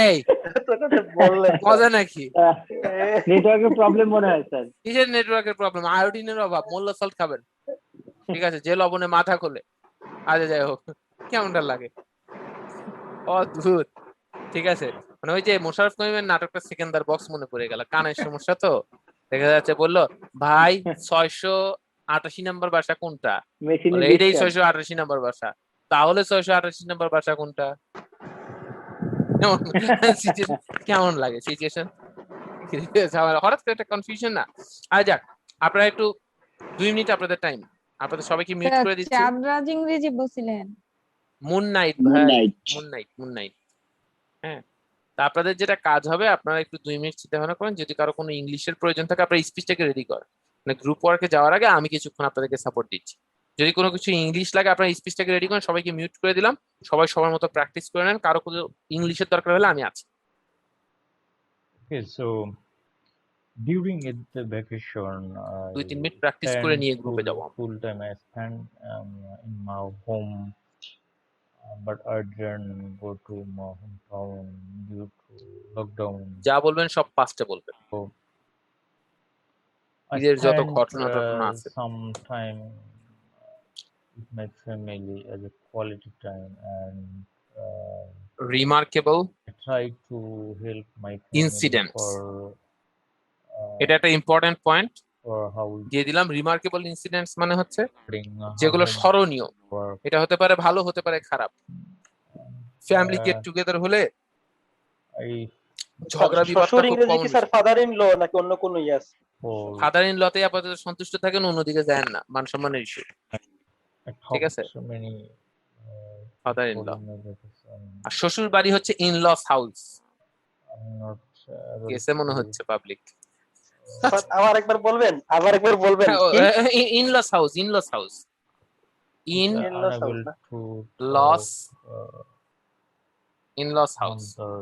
এই মজা নাকি?
নেটওয়ার্কের প্রবলেম মনে হয় স্যার।
কিসের নেটওয়ার্কের প্রবলেম? আয়োডিনের অভাব, মোল্লা সল্ট খাবেন, ঠিক আছে? যে লবণে মাথা খোলে। আচ্ছা যাই হোক, কেমনটা লাগে? অদ্ভুত, ঠিক আছে? মানে ওই যে মোশাররফ করিমের নাটকটা সেকেন্দার বক্স মনে পড়ে গেল। কানের সমস্যা তো দেখা যাচ্ছে, বললো ভাই 688 নাম্বার বাসা কোনটা? এইটাই 688 নাম্বার বাসা। তাহলে 688 নাম্বার বাসা কোনটা? কেমন লাগে সিচুয়েশন? হঠাৎ করে একটা কনফিউশন না? আর যাক, আপনারা একটু 2 মিনিট আপনাদের টাইম, আপনাদের সবাইকে মিউট করে দিচ্ছি।
চাঁদ রাত ইংরেজি বলছিলেন?
মুন নাইট ভাই, মুন নাইট, মুন নাইট। হ্যাঁ, তা আপনাদের যেটা কাজ হবে, আপনারা একটু 2 মিনিট চিন্তা ভাবনা করেন। যদি কারো কোনো ইংলিশের প্রয়োজন থাকে, আপনারা স্পিচটাকে রেডি করেন। মানে গ্রুপ ওয়ার্কে যাওয়ার আগে আমি কিছুক্ষণ আপনাদেরকে সাপোর্ট দিচ্ছি। যদি কোনো কিছু ইংলিশ লাগে, আপনারা স্পিচটাকে রেডি করেন। সবাইকে মিউট করে দিলাম, সবাই সবার মতো প্র্যাকটিস করে নেন। কারো কোনো ইংলিশের দরকার হলে আমি আছি।
Okay, so during the vacation,
2-3 minute practice করে নিয়ে গ্রুপে যাবো।
full time I spent in my home, but I didn't go to my hometown due to lockdown.
যা বলবেন সব পাস্টে বলবেন।
So I
ঈদের যত
spent
ঘটনা টটনা আছে,
some time with my family as a quality time, and
remarkable
I tried to help my family
incidents,
for
এটা একটা ইম্পর্টেন্ট পয়েন্ট
for how
দিয়ে দিলাম। রিমার্কেবল ইনসিডেন্টস মানে হচ্ছে
bring
যেগুলো
home
স্মরণীয়।
work.
এটা হতে পারে ভালো, হতে পারে খারাপ। ফ্যামিলি গেট টুগেদার হলে
I
ঝগড়া বিবাদটা
শ্বশুর
খুব
ইংরেজি
কমন।
কি স্যার ফাদার ইন ল নাকি অন্য কোনো ইয়াস?
for
ফাদার ইন লতে আপাতত সন্তুষ্ট থাকেন, অন্যদিকে যায় না, মান সম্মানের ইস্যু।
I
ঠিক
talked
আছে,
so many
father in law.
people in my vacation.
আর শ্বশুর বাড়ি হচ্ছে in laws house.
I'm not able
কেসে মনে
to,
হচ্ছে পাবলিক।
আবার একবার বলবেন, আবার একবার বলবেন।
In laws house, in laws house, in
In-laws
unable
house,
to
laws,
talk,
in laws house.
month or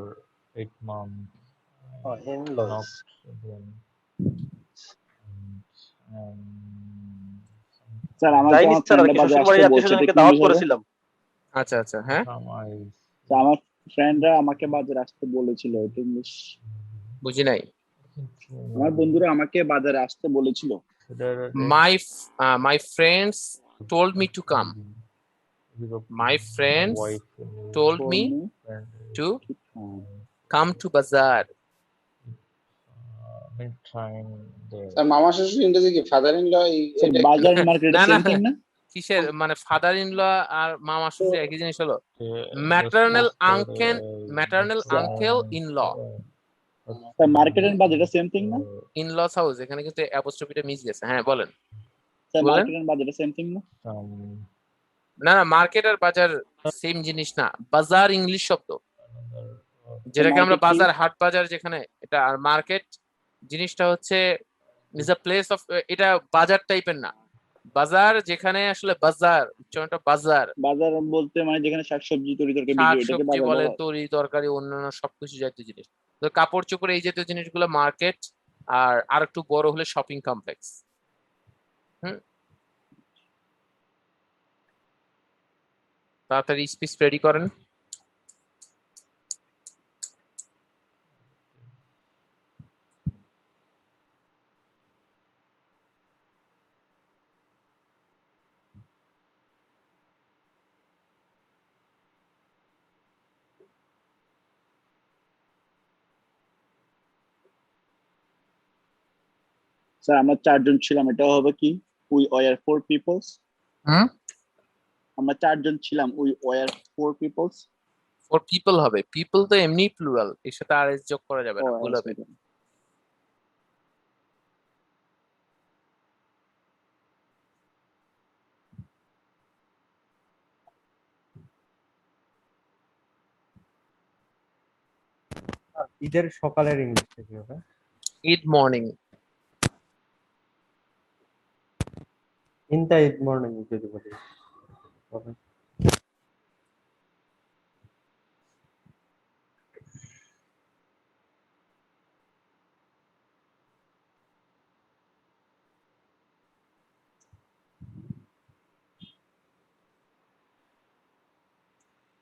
8 months.
Oh, in-laws.
Knocked them. And
sir আমার
চাইনিজ ছাড়া কি শ্বশুর বাড়ি আত্মীয়স্বজনকে দাওয়াত করেছিলাম।
আচ্ছা আচ্ছা, হ্যাঁ
some I
আমার
ফ্রেন্ডরা আমাকে বাজারে আসতে বলেছিল, এটা ইংলিশ।
বুঝি নাই।
আমার বন্ধুরা আমাকে বাজারে আসতে বলেছিল।
My friends told me to come. My friends told me to come to bazaar.
Sir মামা শ্বশুর ইংরেজি কি ফাদার ইন ল?
বাজার মার্কেট
না
সেম
না
থিং না?
কিসের মানে ফাদার ইন ল আর মামা শ্বশুর একই জিনিস হলো? Maternal uncle in law.
Sir market and বাজার এটা সেম থিং না?
ইন লস হাউস, এখানে কিন্তু অ্যাপোস্ট্রফিটা মিস গেছে। হ্যাঁ বলেন।
স্যার
বলেন।
মার্কেট এন্ড বাজার এটা সেম থিং না?
না না, মার্কেট আর বাজার সেম জিনিস না। বাজার ইংলিশ শব্দ, যেটাকে আমরা বাজার, হাট বাজার যেখানে, এটা। আর মার্কেট জিনিসটা হচ্ছে ইজ আ প্লেস অফ, এটা বাজার টাইপের না। বাজার যেখানে আসলে বাজার, উচ্চারণটা বাজার।
বাজার বলতে মানে যেখানে শাকসবজি তরি তরকারি বিক্রি হয়, এটাকে
শাকসবজি
বাজার
বলেন,
বলা হয়।
তরি তরকারি, অন্যান্য সবকিছু জাতীয় জিনিস। তো কাপড় চোপড় এই জাতীয় জিনিসগুলো মার্কেট। আর একটু বড় হলে শপিং কমপ্লেক্স। তাড়াতাড়ি স্পিচ রেডি করেন।
স্যার আমরা 4 জন ছিলাম, এটা হবে কি? We were 4 peoples. আমরা 4 জন ছিলাম, we were 4 peoples.
Four people হবে, পিপল তো এমনি প্লুরাল, এর সাথে আর এস যোগ করা যাবে না, ভুল হবে।
ঈদের সকালের ইংলিশ কি হবে?
ঈদ মর্নিং।
ইনটা ঈদ মর্নিং যদি বলি হবে।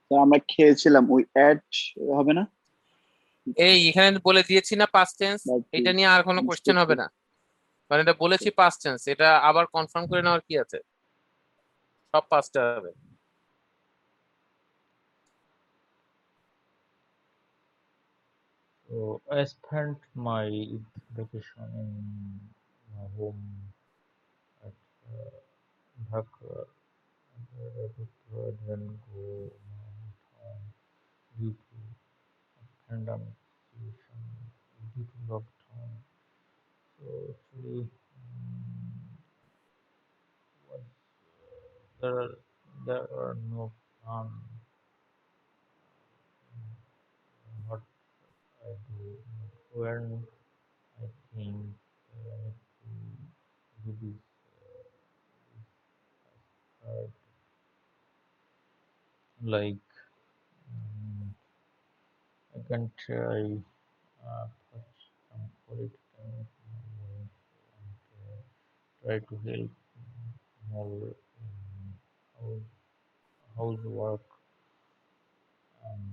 তো আমরা খেয়েছিলাম, উই এট হবে না?
এই এখানে বলে দিয়েছি না পাস্ট টেন্স, এটা নিয়ে আর কোনো কোশ্চেন হবে না, কারণ এটা বলেছি পাস্ট টেন্স। এটা আবার কনফার্ম করে নেওয়ার কি আছে, সব পাস্ট হবে।
So I spent my vacation in my home at Dhaka. I didn't go my hometown due to pandemic situation, due to lockdown. So actually, was, there are no plan what I do, when I think I need to do this. Like I can try touch some quality time with my wife and try to help more in housework, and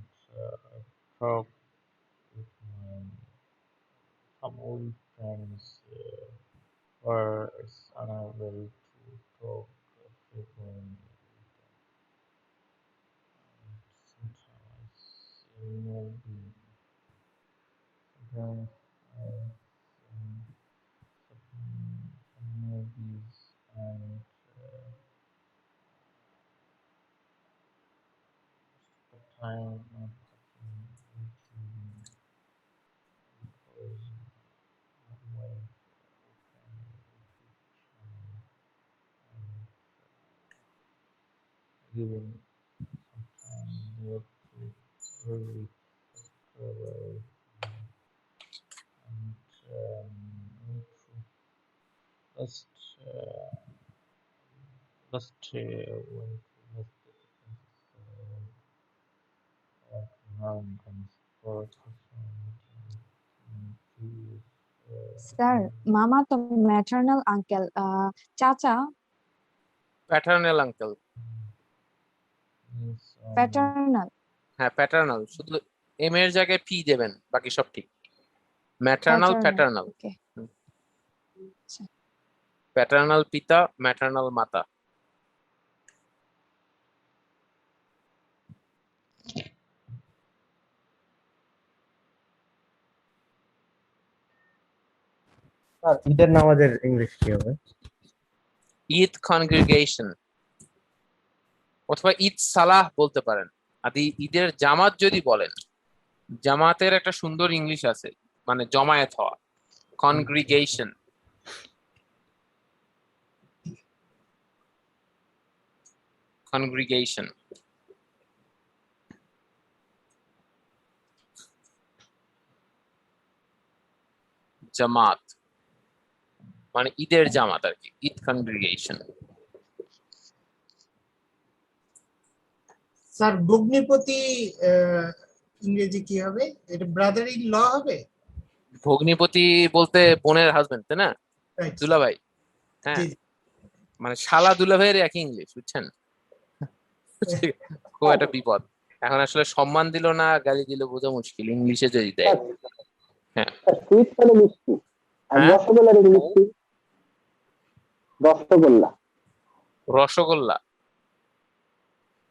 talk with some old friends where it's unable to talk frequently. Sometimes I see movie. Sometimes I some movies and the time not watching YouTube because my wife opened YouTube channel and giving some time there to really subscribers and last
sir মামা তো maternal uncle, চাচা
paternal uncle.
Paternal.
হ্যাঁ paternal, শুধু M এর জায়গায় P দেবেন, বাকি সব ঠিক। Maternal, paternal.
Okay.
প্যাটার্নাল পিতা, ম্যাটার্নাল মাতা।
আর ঈদের নামাজের ইংলিশ কি হবে?
ঈদ কনগ্রিগেশন অথবা ঈদ সালাহ বলতে পারেন। আর ঈদের জামাত যদি বলেন, জামাতের একটা সুন্দর ইংলিশ আছে, মানে জমায়েত হওয়া, কনগ্রিগেশন। কনগ্রিগেশন। জামাত মানে ঈদের জামাত আর কি, ঈদ কনগ্রিগেশন।
স্যার ভগ্নিপতি ইংরেজি কি হবে? এটা ব্রাদার ইন ল হবে?
ভগ্নিপতি বলতে বোনের হাজবেন্ড, তাই না?
Right.
দুলাভাই। হ্যাঁ,
জি,
মানে শালা দুলাভাইয়ের একই ইংলিশ, বুঝছেন? খুব একটা বিপদ। এখন আসলে সম্মান দিল না গালি দিল বোঝা মুশকিল, ইংলিশে যদি দেয়। হ্যাঁ
সুইট মানে মিষ্টি, আর
হ্যাঁ?
রসগোল্লার ইংলিশ কি? রসগোল্লা।
রসগোল্লা,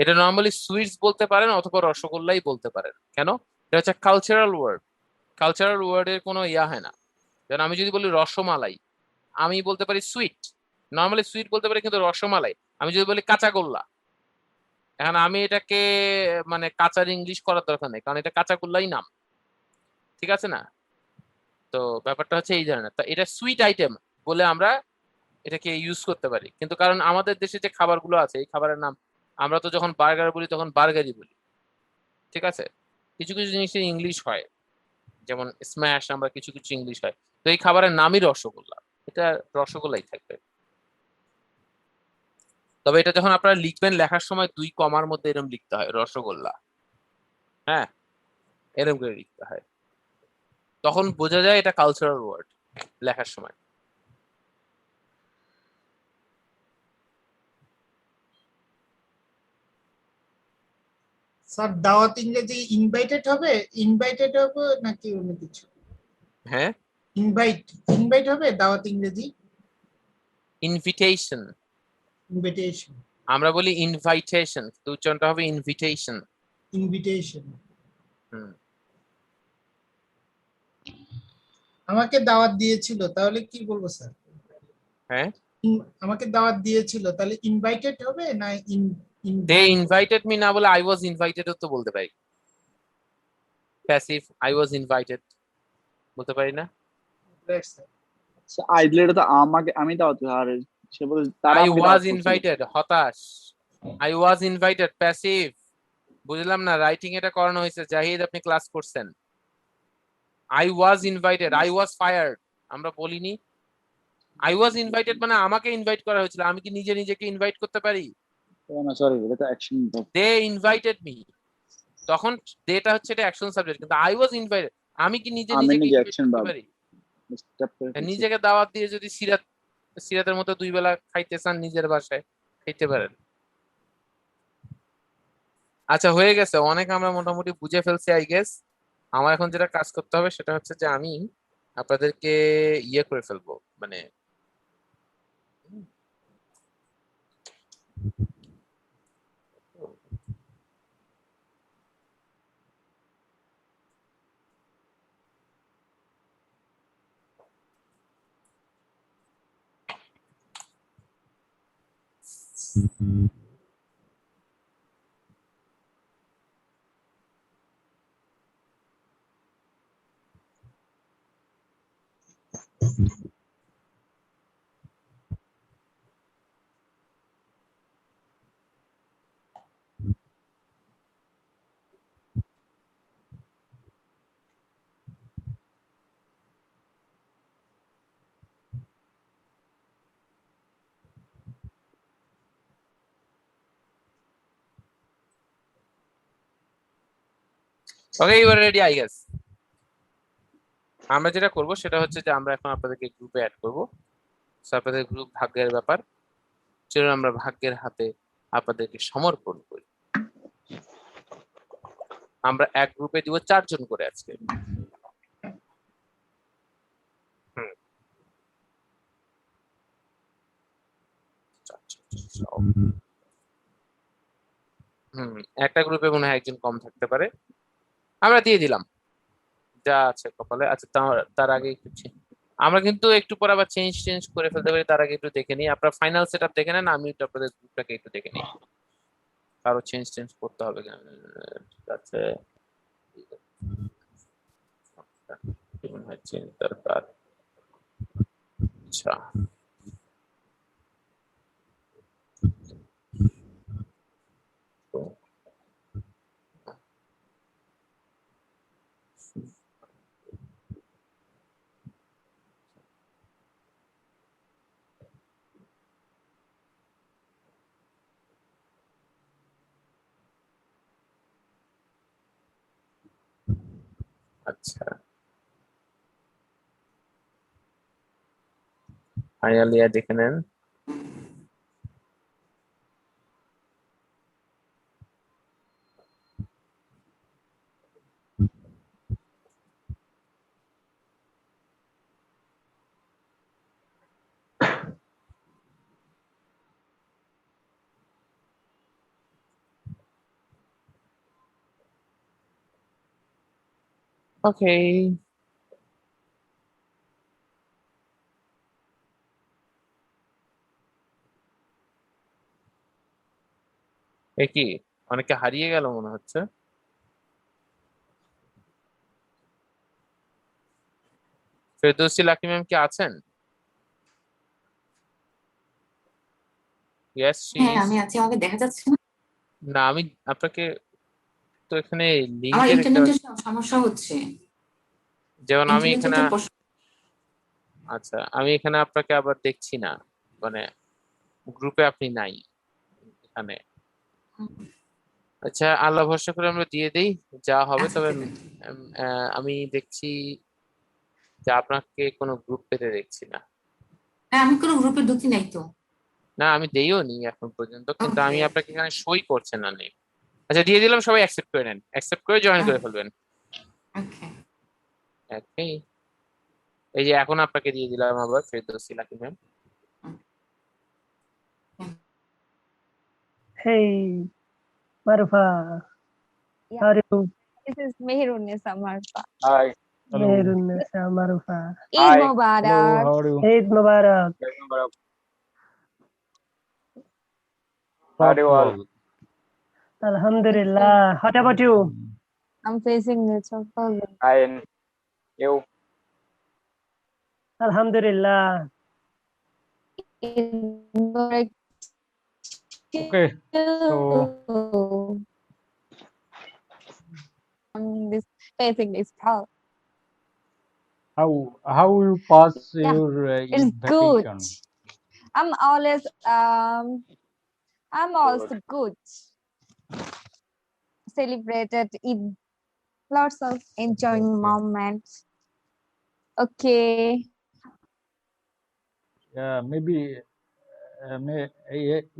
এটা নর্মালি সুইটস বলতে পারেন অথবা রসগোল্লাই বলতে পারেন। কেন? এটা হচ্ছে কালচারাল ওয়ার্ড। কালচারাল ওয়ার্ডের কোনো ইয়া হয় না। যেমন আমি যদি বলি রসমালাই, আমি বলতে পারি সুইট, নর্মালি সুইট বলতে পারি, কিন্তু রসমালাই আমি যদি বলি কাঁচাগোল্লা, এখন আমি এটাকে মানে কাঁচার ইংলিশ করার দরকার নেই, কারণ এটা কাঁচাগোল্লাই নাম, ঠিক আছে না? তো ব্যাপারটা হচ্ছে এই ধরনের। তো এটা সুইট আইটেম বলে আমরা এটাকে ইউজ করতে পারি, কিন্তু কারণ আমাদের দেশে যে খাবারগুলো আছে এই খাবারের নাম, আমরা তো যখন বার্গার বলি তখন বার্গারই বলি, ঠিক আছে? কিছু কিছু জিনিসের ইংলিশ হয়, যেমন স্ম্যাশ, আমরা কিছু কিছু ইংলিশ হয়। তো এই খাবারের নামই রসগোল্লা, এটা রসগোল্লাই থাকবে। তবে এটা যখন আপনারা লিখবেন, লেখার সময় 2 কমার মধ্যে এরকম লিখতে হয়, রসগোল্লা। হ্যাঁ, এরকম করে লিখতে হয়, তখন বোঝা যায় এটা কালচারাল ওয়ার্ড লেখার সময়।
স্যার দাওয়াত ইংরেজি ইনভাইটেড হবে? ইনভাইটেড হবে নাকি অন্য কিছু?
হ্যাঁ,
ইনভাইট হবে দাওয়াত ইংরেজি?
ইনভিটেশন।
ইনভিটেশন।
আমরা বলি ইনভাইটেশন, তো উচ্চারণটা হবে ইনভিটেশন।
ইনভিটেশন।
হুম।
আমাকে দাওয়াত দিয়েছিল, তাহলে কি বলবো স্যার?
হ্যাঁ,
আমাকে দাওয়াত দিয়েছিল, তাহলে ইনভাইটেড হবে না
দে ইনভাইটেড মি না বলে আই ওয়াজ ইনভাইটেড তো বলতে পারি। প্যাসিভ, আই ওয়াজ ইনভাইটেড বলতে পারি না?
আই দিলে এটা তো আমাকে, আমি দাওয়াত, আর সে বলে তারা
আই
আমাকে
ওয়াজ
দাওয়াত করছিল।
ইনভাইটেড হতাশ, আই ওয়াজ ইনভাইটেড প্যাসিভ। বুঝলাম না, রাইটিং এটা করানো হয়েছে। জাহিদ, আপনি ক্লাস করছেন। I was invited, I was fired আমরা বলিনি। আই ওয়াজ ইনভাইটেড মানে আমাকে ইনভাইট করা হয়েছিল, আমি কি নিজে নিজেকে ইনভাইট করতে পারি?
না সরি, এটা তো action verb.
They invited me, তখন দেটা হচ্ছে এটা অ্যাকশন সাবজেক্ট, কিন্তু আই ওয়াজ ইনভাইটেড আমি কি নিজে
আমি
নিজেকে
নিজে
ইনভাইট
অ্যাকশন
করতে
ভার্ব
পারি?
স্টেপ করে ফেলছি।
নিজেকে দাওয়াত দিয়ে যদি সিরাতের মতো 2 বেলা খাইতে চান নিজের বাসায়, খাইতে পারেন। আচ্ছা, হয়ে গেছে অনেক, আমরা মোটামুটি বুঝে ফেলছি আই গেস। আমার এখন যেটা কাজ করতে হবে সেটা হচ্ছে যে আমি আপনাদেরকে ইয়ে করে ফেলবো, মানে okay, you are ready I guess. আমরা যেটা করব সেটা হচ্ছে যে আমরা এখন আপনাদেরকে গ্রুপে অ্যাড করব। সো আপনাদের গ্রুপ ভাগ্যের ব্যাপার, চলুন আমরা ভাগ্যের হাতে আপনাদেরকে সমর্পণ করি। আমরা এক গ্রুপে দিব 4 জন করে আজকে। একটা গ্রুপে মনে হয় একজন কম থাকতে পারে, আমরা দিয়ে দিলাম যা আছে কপালে। আচ্ছা তার আগে একটু আমরা কিন্তু একটু পর আবার চেঞ্জ করে ফেলতে পারি, তার আগে একটু দেখে নিই। আপনার ফাইনাল সেটআপ দেখে নেন, আমি একটু আপনাদের গ্রুপটাকে একটু দেখে নিই কারো চেঞ্জ করতে হবে কিনা। ঠিক আছে, দরকার। আচ্ছা আচ্ছা, আয়ালিয়া দেখে নেন। ওকে, এ কি অনেকে হারিয়ে গেল মনে হচ্ছে। ফেরদৌসী লাকি ম্যাম কি আছেন? ইয়েস
হ্যাঁ আমি আছি, আমাকে দেখা যাচ্ছে না?
না, আমি আপনাকে তো এখানে
আমার
লিংকে দেখতে
ইন্টারনেটের
পাচ্ছি।
সমস্যা হচ্ছে,
যেমন আমি
ইন্টারনেটের
এখানে,
তো
আচ্ছা আমি এখানে আপনাকে আবার দেখছি না, মানে গ্রুপে আপনি নাই এখানে। আচ্ছা আল্লাহ ভরসা করে আমরা দিয়ে দেই যা হবে।
আচ্ছা,
তবে
ঠিক আছে।
আমি দেখছি যে আপনাকে কোনো গ্রুপ পেতে দেখছি না।
হ্যাঁ আমি কোনো গ্রুপে ঢুকি নাই তো।
না আমি দেইও নি এখন পর্যন্ত, কিন্তু আমি
ওকে
আপনাকে এখানে সই করছেন না নেই। আচ্ছা দিয়ে দিলাম, সবাই অ্যাকসেপ্ট করে নেন, অ্যাকসেপ্ট করে জয়েন করে ফেলবেন।
ওকে
ওকে, এই যে এখন আপনাকে দিয়ে দিলাম আবার Ferdousi lucky ma'am.
Hey, Marufa,
Yeah,
how are you?
this is Meherunisa Marfa.
Hi.
Hello.
Meherunisa Marufa.
Eid
Hi.
Hello,
Mubarak.
how are you?
Eid Mubarak.
How are you all?
Alhamdulillah. What about you?
I'm facing nature.
Fine. You?
Alhamdulillah.
Eid Mubarak
Okay, so
to this facing this house.
how you pass
Yeah,
your
it's
Eid
good.
vacation?
I'm always I'm also good. Celebrated Eid, lots of enjoying
Okay.
moments. Okay.
Yeah, maybe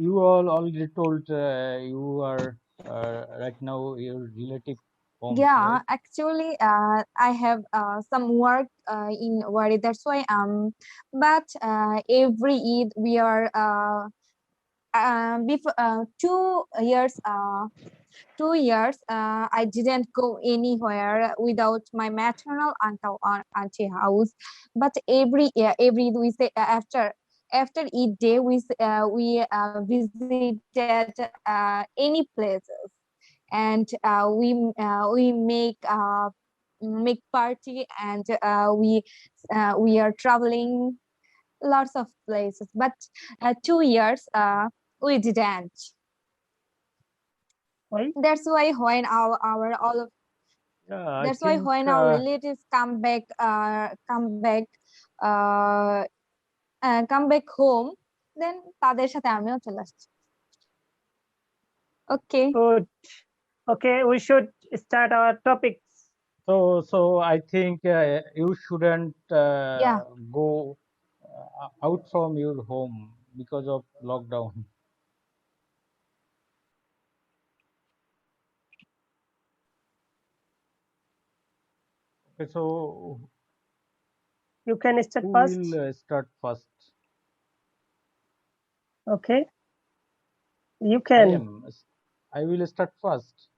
you all already told you are right now your relative homes,
Yeah,
right?
actually, I have some work in Wari. That's why but every Eid we are before 2 years 2 years I didn't go anywhere without my maternal uncle or auntie house. But every Eid we say after Eid day we visited any places, and we make party, and we are traveling lots of places. But 2 years we didn't.
Why?
That's why when our all of
Yeah, I
that's why
think
when our relatives come back uh, come back home, then তাদের সাথে আমিও চলে আসছি। Okay.
Good. Okay, we should start our topics.
so I think you shouldn't
Yeah.
go out from your home because of lockdown. Okay, so
You can start
who
first.
will start first?
Okay. You
I
can.
am. I will start first.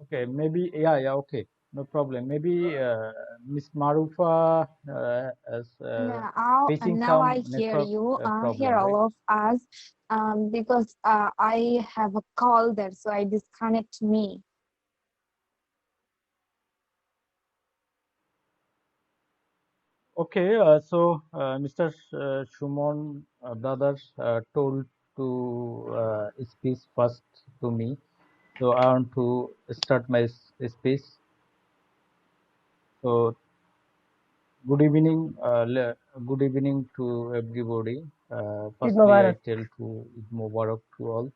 Okay, maybe yeah, okay, no problem. Maybe Miss Marufa is facing
Now I
some
hear
network
you, hear
problem, right?
all of us, because I have a call there, so I disconnect me.
Okay, so Mr. Shumon brother told to speak first to me, so I want to start my speech. So good evening, good evening to everybody.
Eid
Firstly, I
Mubarak.
tell to Eid Mubarak to all.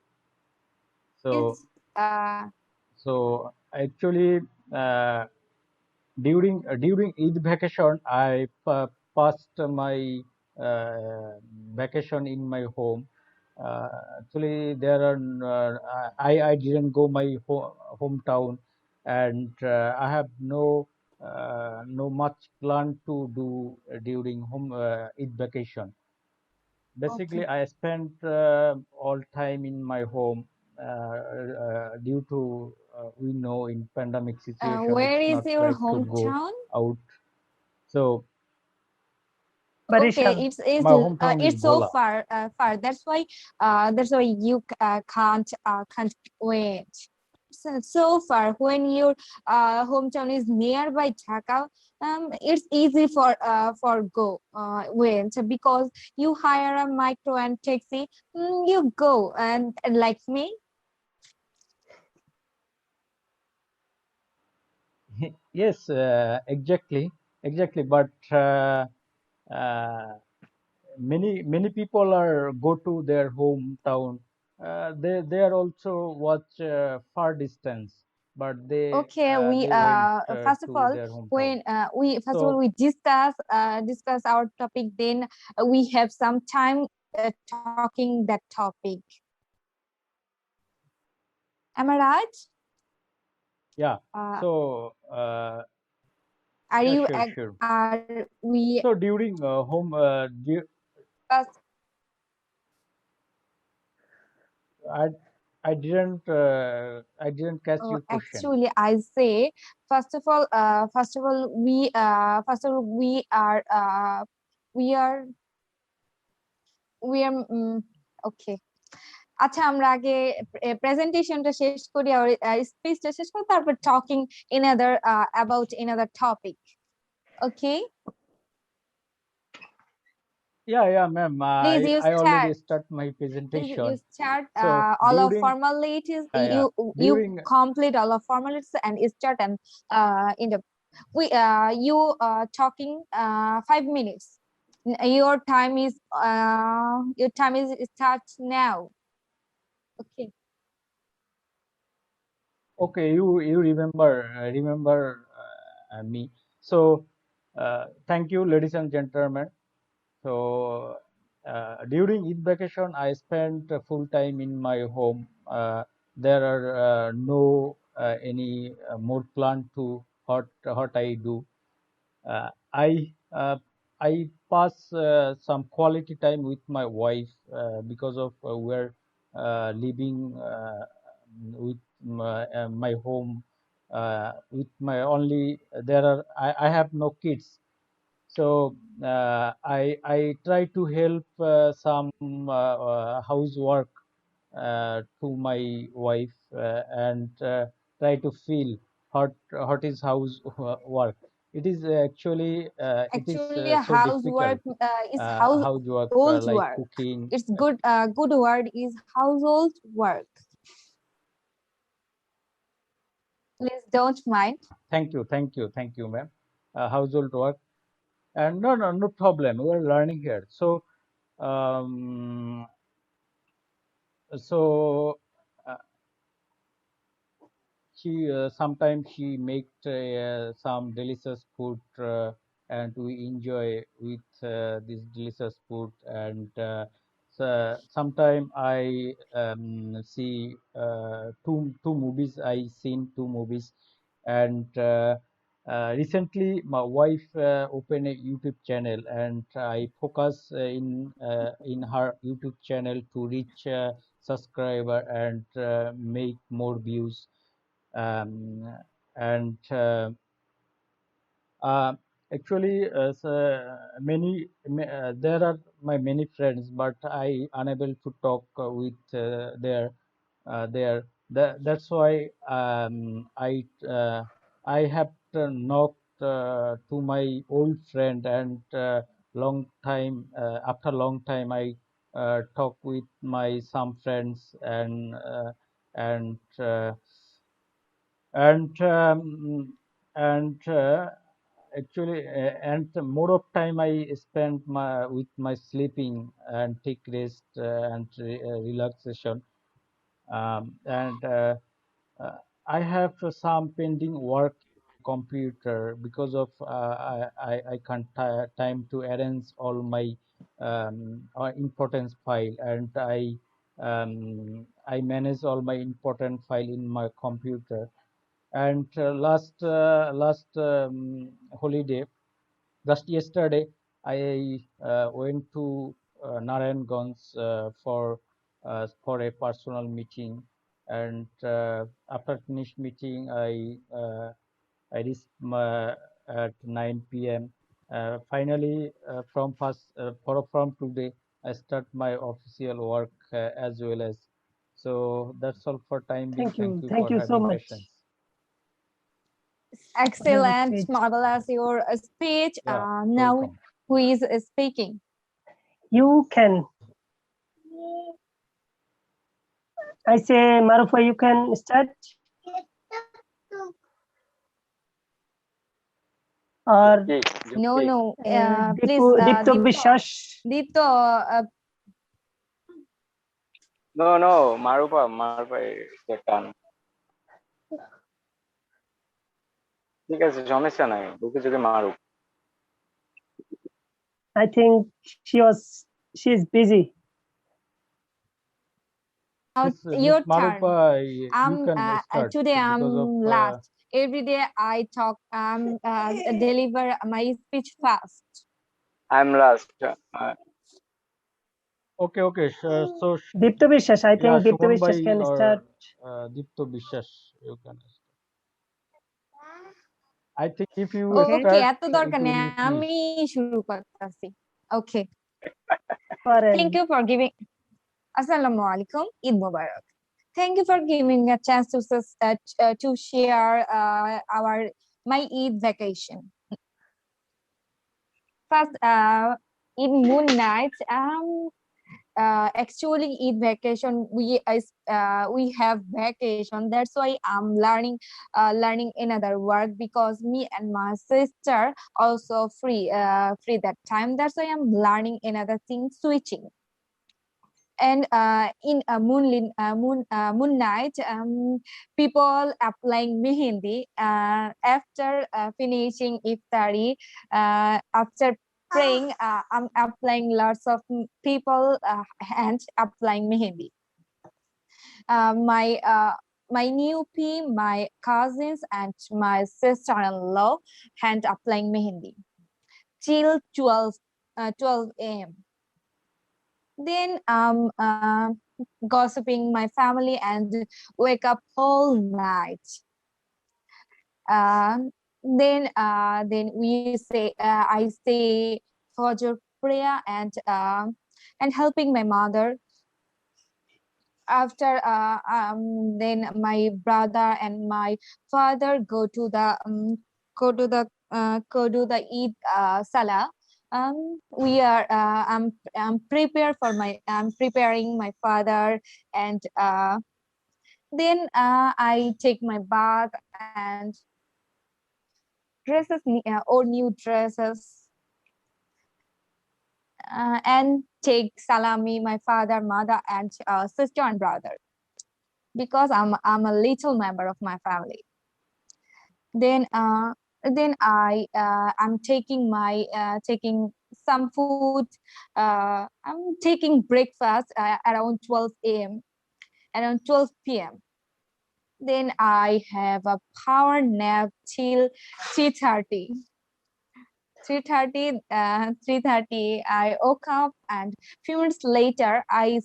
So
It's,
so actually uh, during Eid vacation, I passed my vacation in my home. Actually, there are I didn't go my hometown, and I have no much plan to do during Eid vacation. Basically, I spent all time in my home due to we know in pandemic situation
where
it's
is
not
your
right to go
hometown?
out. So
Okay,
Barishan.
my hometown is
it's so
Bhola.
far. That's why you can't wait. So far. When your hometown is nearby Dhaka, it's easy for go wait, because you hire a micro and taxi, you go, and like me.
Yes, exactly. But uh, many people are go to their hometown. They are also watch far distance, but
Okay, we
they went
first of
to
all,
their hometown.
when we first of all
So
we discuss our topic, then we have some time talking that topic. Am I right?
yeah, so
Are
yeah,
you
sure.
are we
So during home,
first?
I I didn't catch your question.
Actually, I say first of all we are okay. আচ্ছা আমরা আগে প্রেজেন্টেশনটা শেষ করি আর স্পিচটা শেষ করি, তারপর talking in other about in other topic. Okay,
Yeah, ma'am.
please you
I already
start.
start my
Please
presentation.
you start
So
all of
during
formalities.
yeah,
You
during
complete all of formalities and start, and in the you talking 5 minutes. Your time is start now. Okay.
okay, you remember me. So thank you, ladies and gentlemen. So during Eid vacation, I spent full time in my home. There are no any more plan to what I do. Uh, I uh, I pass some quality time with my wife because of we're living with my home with my only there are I have no kids, so I try to help some housework to my wife and try to feel what is housework. It is actually it is
Actually,
so difficult
housework is
housework
household
like
work.
cooking.
It's good word is household work. Please don't mind.
Thank you, ma'am. Household work, and no problem, we are learning here. So um, so uh, she sometimes she make some delicious food and we enjoy with this delicious food, and so sometime I see two movies. I seen two movies, and recently my wife opened a YouTube channel, and I focus in her YouTube channel to reach subscriber and make more views. And actually, there are my many friends, but I unable to talk with their. That's why I have knocked to my old friend, and long time after long time I talk with my some friends, and uh, and and actually and more of time I spend with my sleeping and take rest and relaxation, and I have some pending work computer because of I can't time to arrange all my importance file, and I manage all my important file in my computer. And last holiday, just yesterday, I went to Narayanganj for a personal meeting, and after finish meeting, I reached at 9 p.m. Finally, from today, I start my official work as well as. So that's all for time being. Thank you
Thank
for
you so
having
much.
patience.
Excellent, marvelous your speech.
Yeah,
Now,
welcome.
who is speaking?
You can. I say, Marufa, you can start. Or
No, please,
Dipto Bishas.
Dipto,
No, Marupa is done. ঠিক আছে সমস্যা নাই ওকে যদি মারুক
I think she is busy.
now
Miss
your turn.
Marupa, you can start
Today I'm
because of
last. Every day I talk, deliver my speech fast.
I'm last.
Okay. So
Dipto Bishas, I think
yeah,
Dipto
Shubham
Bishas
Bhai
can
or
start.
Dipto Bishas, you can. I think if you
Okay,
start,
এত দরকার
it
নেই
will increase.
আমি শুরু করতেছি. Okay.
Fine.
Thank you for giving. Assalamu alaikum. Eid Mubarak. Thank you for giving a chance to share my Eid vacation. First, in Moon Night, actually Eid vacation we have vacation. That's why I'm learning another work, because me and my sister also free that time. That's why I'm learning another thing, switching. And in a moon night, people applying mehendi after finishing iftari, after praying, I'm applying lots of people and applying mehendi. My new my cousins and my sister-in-law hand applying mehendi till 12 a.m. Then gossiping my family and wake up whole night. Then we say I say Fajr prayer and helping my mother. After then my brother and my father go to the Eid Salah. I'm preparing my father, and then I take my bath and or new dresses, and take salami my father, mother, and sister and brother, because I'm a little member of my family. Then I'm taking taking some food. I'm taking breakfast around 12 a.m. around 12 p.m. Then I have a power nap till 3:30. 3:30 I woke up, and few minutes later I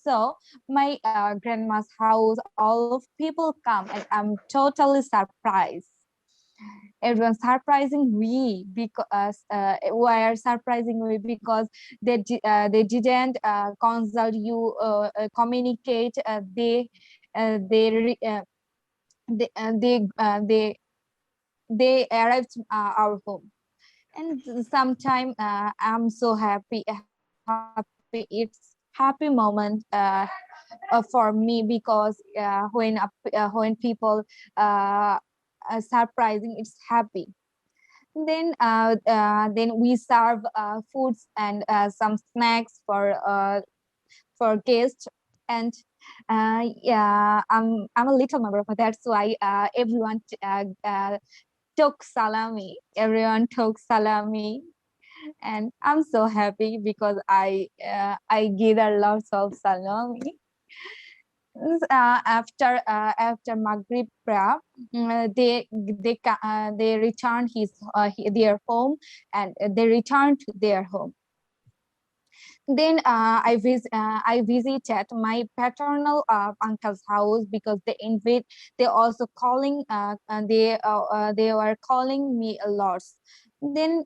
saw my grandma's house. All of people come, and I'm totally surprised. Everyone surprising me because were surprising me because they didn't consult you, communicate. They arrived our home. And sometime I'm so happy. It's happy moment for me because when people are surprising, it's happy. Then we serve foods and some snacks for guests. And yeah, I'm a little member, but that's why everyone took salami. Everyone took salami, and I'm so happy because I gather lots of salami. After Maghrib prayer, they returned their home, and they returned to their home. Then I visited my paternal uncle's house because they also calling and they were calling me a lot. Then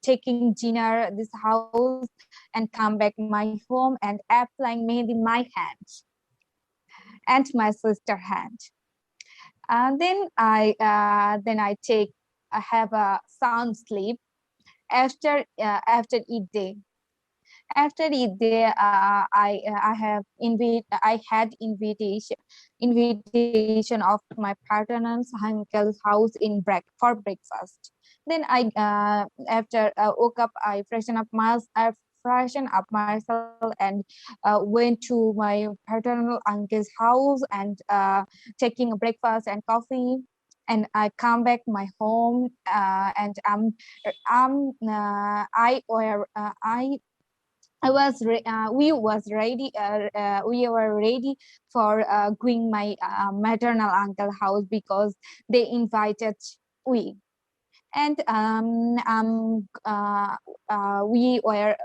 taking dinner at this house and come back my home and applying mehndi in my hand and my sister hand. Then I have a sound sleep after Eid day. After Eid day, I had invitation of my paternal uncle's house for breakfast. Then I after woke up, I freshened up myself and went to my paternal uncle's house and taking a breakfast and coffee. And I come back my home and we were ready for going my maternal uncle house because they invited we. And we were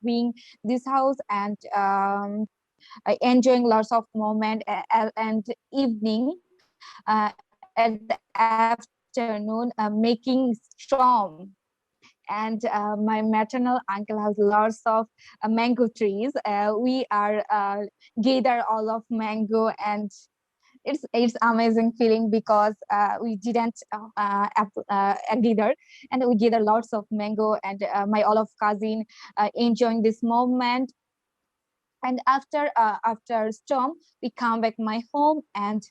doing this house and enjoying lots of moment and evening at the afternoon making storm. And my maternal uncle has lots of mango trees. We are gather all of mango, and it's amazing feeling because we didn't gather, and we gather lots of mango, and my all of cousin enjoying this moment. And after storm, we come back my home, and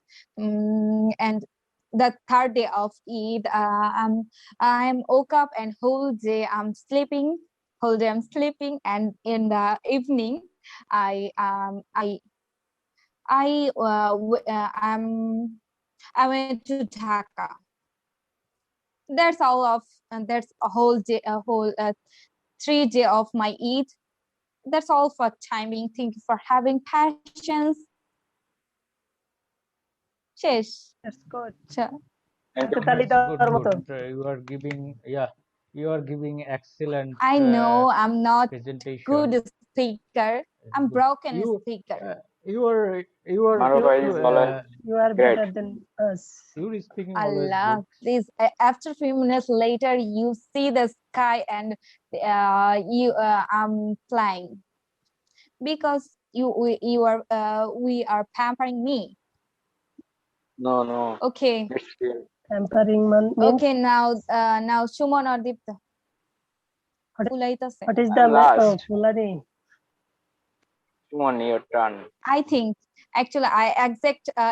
the third day of Eid, I'm woke up and whole day I'm sleeping, and in the evening, I went to Dhaka. That's all of, and that's a whole 3 day of my Eid. That's all for timing. Thank you for having patience. Shesh.
That's good.
Sure.
You are giving excellent.
I know I'm not
presentation.
good speaker. I'm broken speaker.
You are
better than us.
You are speaking always
Allah,
good.
please. After a few minutes later, you see the sky and I'm flying because we are pampering me.
No.
Okay.
Pampering man.
Okay, now Shumon or Dipta.
What is the
last.
Fulani?
Come on, your turn.
I think actually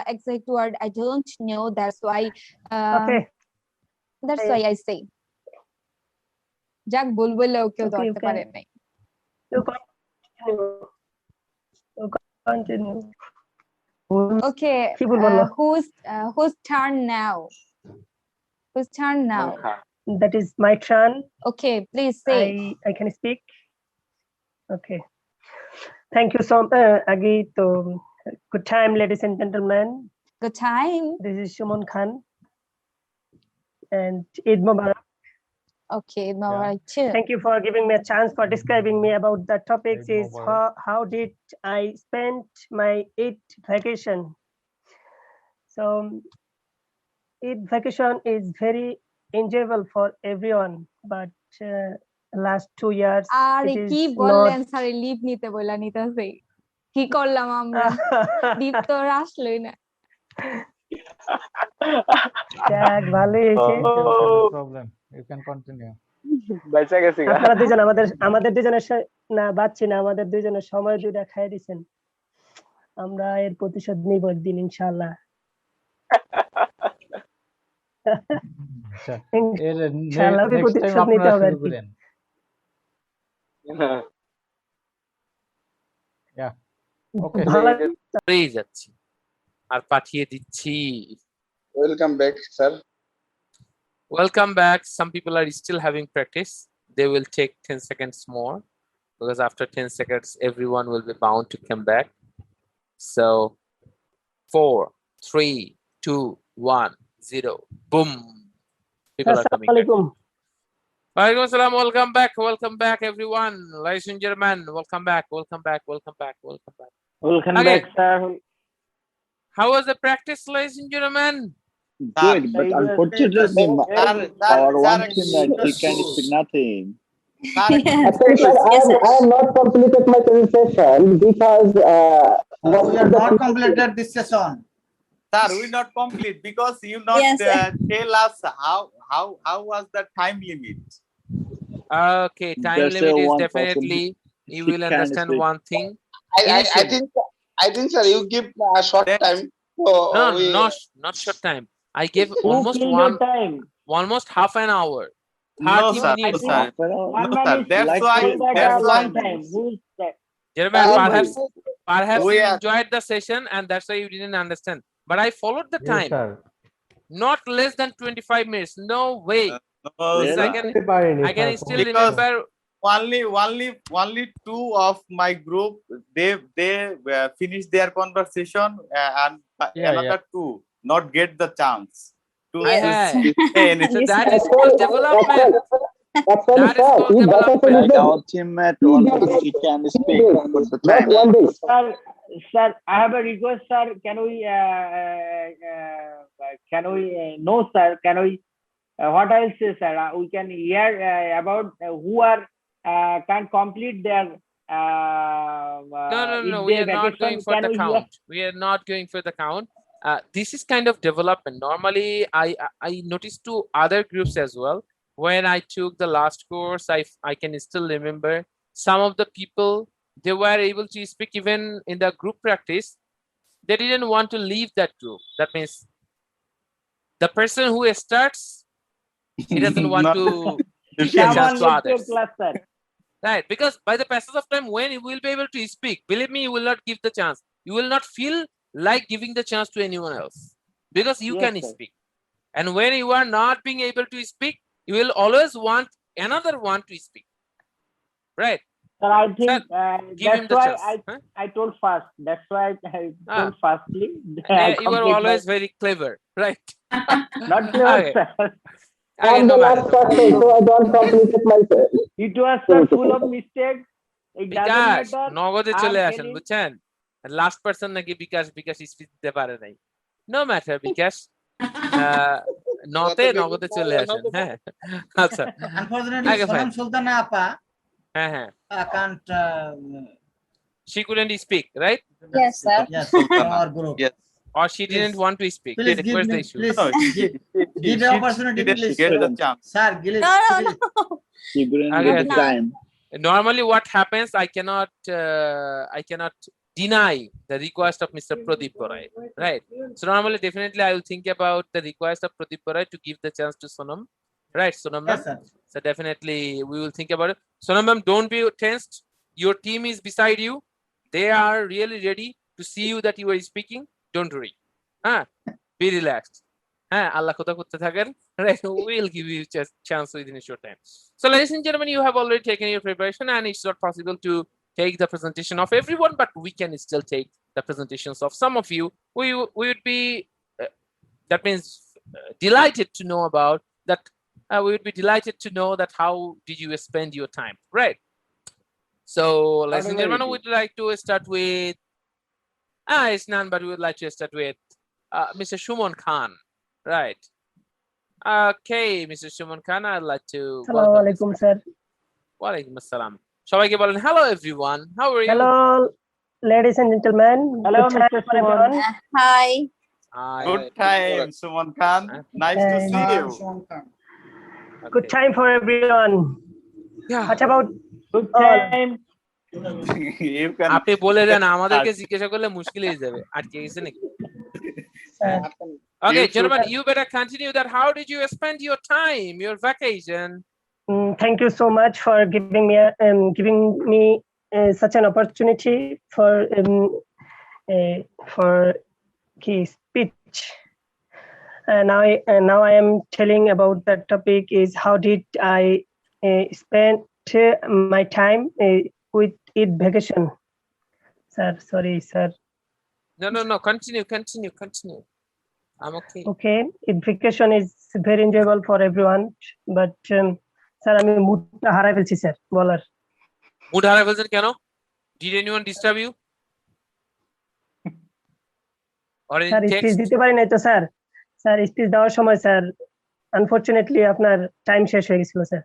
exact word I don't know. That's why.
Okay.
That's why I say. Jack bulbul kew dhorte pare nai.
You continue.
Okay. Whose turn now? Whose turn now?
That is my turn.
Okay, please say.
I can speak. Okay. Thank you so much. আগে তো Good time, ladies and gentlemen.
Good time.
This is Shumon Khan. And Eid Mubarak.
Okay, Mubarak too.
Thank you for giving me a chance for describing me about the topics is how did I spend my Eid vacation. So Eid vacation is very enjoyable for everyone, but last 2 years
আরে
it
কি
is
বললেন
not
sir leave নিতে বললা নিতেছে কি করলাম আমরা leave তো আর আসলোই না
যাক, ভালোই হয়েছে।
প্রবলেম ইউ ক্যান কন্টিনিউ
বেঁচে গেছি গা।
আপনারা দুজন আমাদের দুজনের না বাচ্চি না, আমাদের দুজনের সময় দুইটা খাইয়ে দিচ্ছেন, আমরা এর প্রতিশোধ নিব একদিন ইনশাআল্লাহ। ইনশাআল্লাহ প্রতিশোধ নিতে হবে আর কি।
পেয়ে যাচ্ছি আর পাঠিয়ে দিচ্ছি।
Welcome back sir.
Welcome back. Some people are still having practice. They will take 10 seconds more because after 10 seconds, everyone will be bound to come back. So 4, 3, 2, 1, 0. Boom. People are coming back. Walaikum assalam. Welcome back. Welcome back, everyone. Ladies and gentlemen, welcome back. Welcome back. Welcome back. Welcome back.
Welcome
Again.
back, sir.
How was the practice, ladies and gentlemen?
Good, but unfortunately, our one teammate, he can speak nothing.
I have not completed my presentation because
we are not completed this session.
Sir, we not complete because you not tell us how was the time limit.
Okay, time limit is definitely you will understand one thing.
I think sir, you give a short time. So
not short time. I gave almost half an hour. 30 minutes.
No, sir. That's why.
Gentlemen, perhaps you enjoyed the session and that's why you didn't understand. But I followed the time. Not less than 25 minutes. No way. I can still remember.
Only two of my group they finished their conversation and another two not get the chance to say anything.
So that is called development. That is called development.
Our teammate he can speak for the time.
Sir, I have a request, sir. Can we no, sir? Can we? What I will say, sir? We can hear about who are can complete their.
No. We are not going for the count. We are not going for the count. This is kind of development. Normally, I noticed to other groups as well. When I took the last course, I can still remember some of the people, they were able to speak even in the group practice. They didn't want to leave that group. That means the person who starts, he doesn't want to give a chance to others. Right, because by the passage of time, when you will be able to speak, believe me, you will not give the chance. You will not feel like giving the chance to anyone else because you can speak. And when you are not being able to speak, you will always want another one to speak. Right?
Sir, I think that's why I told first. That's why I told firstly.
You are always very clever, right?
Not clever, sir.
I'm the last person, so I don't complete myself.
It was full of mistakes. It doesn't matter.
নগদে চলে আসেন বুঝছেন last person নাকি বিকাশ speech দিতে পারে নাই no matter বিকাশ নগদে চলে আসেন হ্যাঁ আচ্ছা
আনফরচুনেটলি সোনাম সুলতানা আপা
হ্যাঁ
can't
she couldn't speak, right?
Yes, sir.
Yes, our group.
Yes. Or she didn't want to speak.
Please give
Where's
me,
the issue?
please, give the opportunity, please.
Get the chance.
Sir, give it.
No.
He couldn't get the time.
Normally what happens, I cannot deny the request of Mr. Pradeep Borai, right? So normally definitely I will think about the request of Pradeep Borai to give the chance to Sonam, right? Sonam ma'am.
Yes, sir.
So definitely we will think about it. Sonam ma'am, don't be tensed. Your team is beside you. They are really ready to see you that you are speaking. Don't worry. Be relaxed. Allah kota korte thaken. Right? We'll give you just chance within a short time. So ladies and gentlemen, you have already taken your preparation and it's not possible to take the presentation of everyone, but we can still take the presentations of some of you. We would be, that means delighted to know about that. We would be delighted to know that how did you spend your time, right? So, ladies and gentlemen, we'd like to start with, it's none, but we would like to start with Mr. Shumon Khan, right? Okay, Mr. Shumon Khan, I'd like to
Assalamu
welcome
alaikum, sir.
Walaikum assalam. সবাইকে বলেন hello everyone, how are you?
Hello, ladies and gentlemen.
Hello,
Good time
Mr.
for
Suman.
everyone.
Hi.
Hi.
Good time, Suman Khan. Nice to see you.
Good time for everyone.
Yeah.
What about
Good
all?
time.
You can.
আপনি বলে দেন, আমাদেরকে জিজ্ঞাসা করলে মুশকিল হয়ে যাবে, আটকে গেছে নাকি? Okay, gentlemen, you better continue that. How did you spend your time, your vacation?
Thank you so much for giving me such an opportunity for key speech. Now I am telling about the topic is how did I spend my time with Eid vacation. Sir, sorry, sir.
No, continue. I'm okay.
Okay, Eid vacation is very enjoyable for everyone, but sir, আমি মুডটা হারাই ফেলছি sir বলার।
Mood হারাই ফেলছেন কেন? Did anyone disturb you? Or in
sir speech
text?
দিতে পারি নাই তো স্যার। স্যার স্পিচ দেওয়ার সময় স্যার আনফরচুনেটলি আপনার টাইম শেষ হয়ে গেছিল স্যার।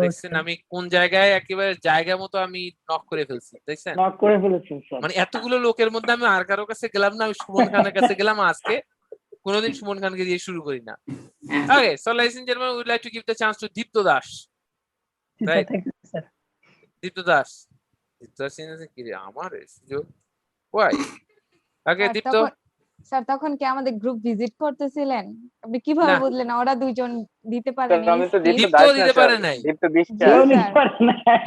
দেখছেন আমি কোন জায়গায় একেবারে জায়গা মতো আমি নক করে ফেলছি, দেখছেন?
নক করে ফেলেছেন স্যার।
মানে এতগুলো লোকের মধ্যে আমি আর কারো কাছে গেলাম না, আমি সুমন খানের কাছে গেলাম আজকে। কোনোদিন সুমন খানকে দিয়ে শুরু করি না। Okay, so ladies and gentlemen, we would like to give the chance to Dipto Das. Right?
Thank you, sir.
Dipto Das. Dipto Das is কি রে আমার সুযোগ? Why? Okay, Dipto.
স্যার তখন কি আমাদের গ্রুপ ভিজিট করতেছিলেন? আপনি কিভাবে
না।
বুঝলেন ওরা দুইজন দিতে
স্যার
পারেনি?
আমি তো দীপ্ত
দীপ্ত
দাস না
দিতে
স্যার,
পারে নাই।
দীপ্ত বিশ্বাস।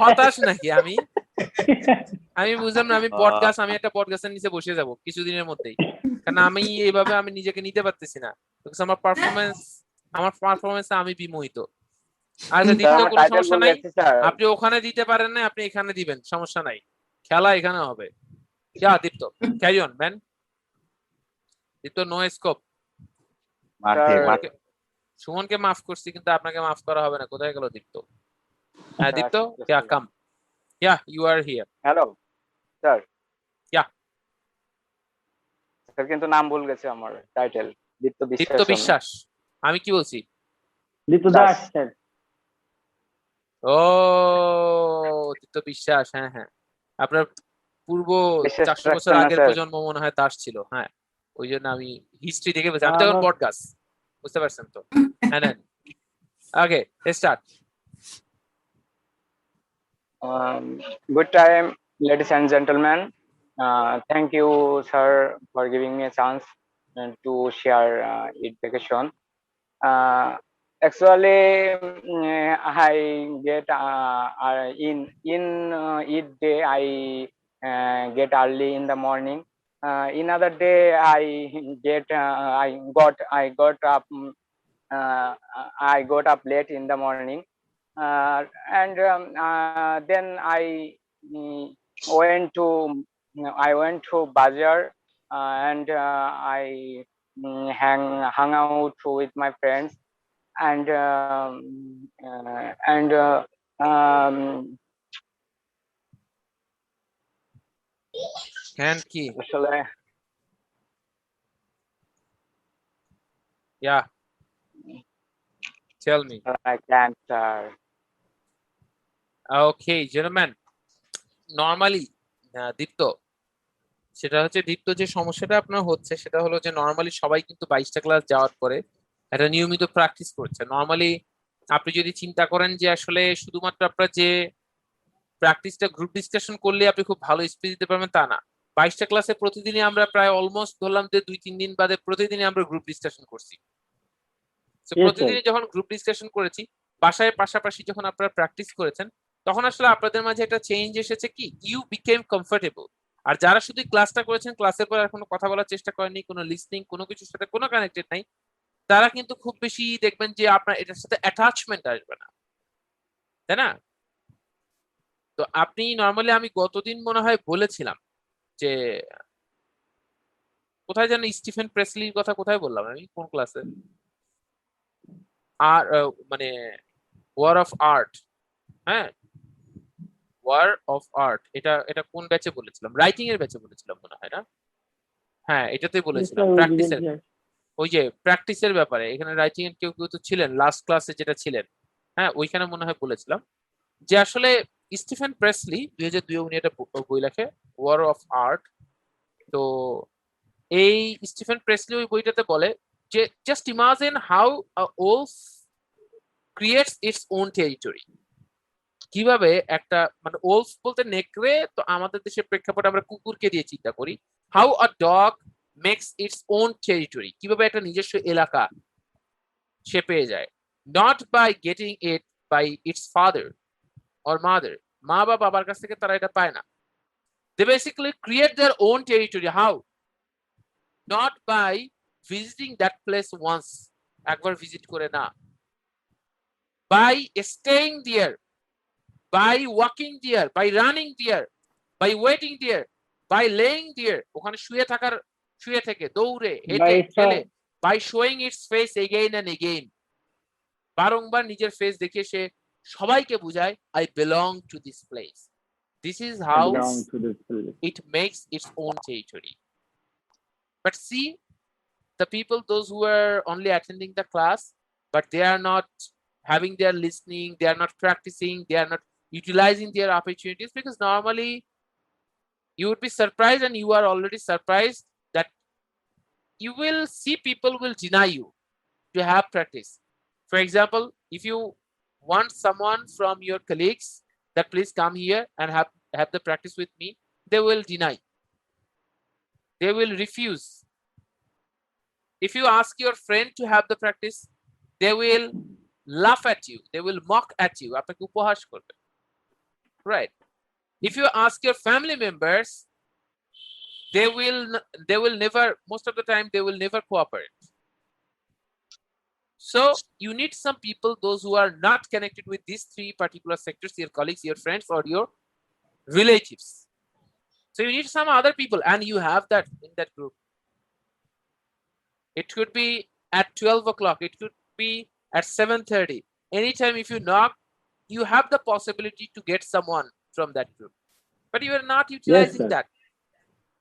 হতাশ নাকি আমি বুঝলাম না। আমি একটা পডকাস্টের নিচে বসে যাব কিছুদিনের মধ্যেই, কারণ আমি এইভাবে আমি নিজেকে নিতে পারতেছি না। আমার পারফরমেন্স আমি বিমোহিত। আর দীপ্ত কোনো সমস্যা নাই, আপনি ওখানে দিতে পারেন না, আপনি এখানে দিবেন, সমস্যা নাই, খেলা এখানে হবে। Dipto carry on man. Dipto no scope. সুমনকে মাফ করছি কিন্তু আপনাকে মাফ করা হবে না। কোথায় গেল দীপ্ত? হ্যাঁ দীপ্ত, কাম। You are here.
Hello sir.
Yeah.
Sir কিন্তু নাম ভুল গেছে আমার, টাইটেল দীপ্ত বিশ্বাস।
দীপ্ত বিশ্বাস। আমি কি বলছি?
দীপ্ত দাস স্যার।
ও দীপ্ত বিশ্বাস, হ্যাঁ। আপনার পূর্ব 400 বছর আগের প্রজন্ম মনে হয় দাস ছিল। হ্যাঁ, ওই জন্য আমি হিস্ট্রি দেখে বলছি। আমি তো এখন পডকাস্ট, বুঝতে পারছেন তো? হ্যাঁ। ওকে, start.
Good time, ladies and gentlemen. Thank you, sir, for giving me a chance to share Eid vacation. Actually, I get in Eid day I get early in the morning. In other day I got up late in the morning. And then I went to Bazaar and I hung out with my friends and
hand key.
Shall I?
Yeah. Tell me.
I can't.
Okay, gentlemen. Normally, দীপ্ত, সেটা হচ্ছে দীপ্ত যে সমস্যাটা আপনার হচ্ছে সেটা হলো যে normally সবাই কিন্তু 22টা ক্লাস যাওয়ার পরে একটা নিয়মিত প্র্যাকটিস করছে। নর্মালি আপনি যদি চিন্তা করেন যে আসলে শুধুমাত্র আপনার যে প্র্যাকটিসটা গ্রুপ ডিসকাশন করলে আপনি খুব ভালো স্পিচ দিতে পারবেন তা না। 22টা ক্লাসে প্রতিদিনই আমরা প্রায় অলমোস্ট ধরলাম যে 2-3 দিন বাদে প্রতিদিনই আমরা গ্রুপ ডিসকাশন করছি। প্রতিদিনই যখন গ্রুপ ডিসকাশন করেছি, বাসায় পাশাপাশি যখন আপনারা প্র্যাকটিস করেছেন, তখন আসলে আপনাদের মাঝে একটা চেঞ্জ এসেছে কি, ইউ বিকেম কমফোর্টেবল। আর যারা শুধু ক্লাসটা করেছেন, ক্লাসের পর আর কোনো কথা বলার চেষ্টা করেনি, কোনো লিসনিং, কোনো কিছুর সাথে কোনো কানেক্টেড নাই, তারা কিন্তু খুব বেশি দেখবেন যে আপনার এটার সাথে অ্যাটাচমেন্ট আসবে না, তাই না? তো আপনি নর্মালি, আমি গতদিন মনে হয় বলেছিলাম যে কোথায় যেন স্টিফেন প্রেসলির কথা কোথায় বললাম আমি, কোন ক্লাসে? আর মানে ওয়ার অফ আর্ট, হ্যাঁ ওয়ার অফ আর্ট, এটা এটা কোন ব্যাচে বলেছিলাম? রাইটিং এর ব্যাচে বলেছিলাম মনে হয় না? হ্যাঁ এটাতেই বলেছিলাম প্র্যাকটিসের, ওই যে প্র্যাকটিসের ব্যাপারে। এখানে রাইটিং এর কেউ কেউ তো ছিলেন লাস্ট ক্লাসে যেটা ছিলেন, হ্যাঁ ওইখানে মনে হয় বলেছিলাম যে আসলে স্টিফেন প্রেসলি 2002 উনি একটা বই লেখে ওয়ার অফ আর্ট। তো এই স্টিফেন প্রেসলি ওই বইটাতে বলে যে just imagine how a wolf creates it's own territory. কিভাবে একটা মানে ওলফ বলতে নেকড়ে, তো আমাদের দেশের প্রেক্ষাপটে আমরা কুকুরকে দিয়ে চিন্তা করি। How a dog makes its own territory, কিভাবে একটা নিজস্ব এলাকা সে পেয়ে যায়। Not by getting it by its father or mother, মা বা বাবার কাছ থেকে তারা এটা পায় না। They basically create their own territory. How? Not by visiting that place once, একবার ভিজিট করে না, by staying there, by walking there, by running there, by waiting there, by laying there, ওখানে শুয়ে থেকে দৌড়ে হেঁটে খেলে, by showing its face again and again, বারংবার নিজের ফেস দেখে সে সবাইকে বোঝায় I belong to this place. This is how it makes its own territory. But see, the people, those who are only attending the class, but they are not having their listening, they are not practicing, they are not utilizing their opportunities, because normally you would be surprised, and you are already surprised, that you will see people will deny you to have practice. For example, if you want someone from your colleagues that please come here and have the practice with me, they will deny, they will refuse. If you ask your friend to have the practice, they will laugh at you, they will mock at you, আপনাকে উপহাস করবে, right? If you ask your family members, they will never, most of the time they will never cooperate. So you need some people, those who are not connected with these three particular sectors, your colleagues, your friends, or your relatives. So you need some other people, and you have that in that group. It could be at 12 o'clock, it could be at 7:30. Anytime if you knock, you have the possibility to get someone from that group, but you are not utilizing that.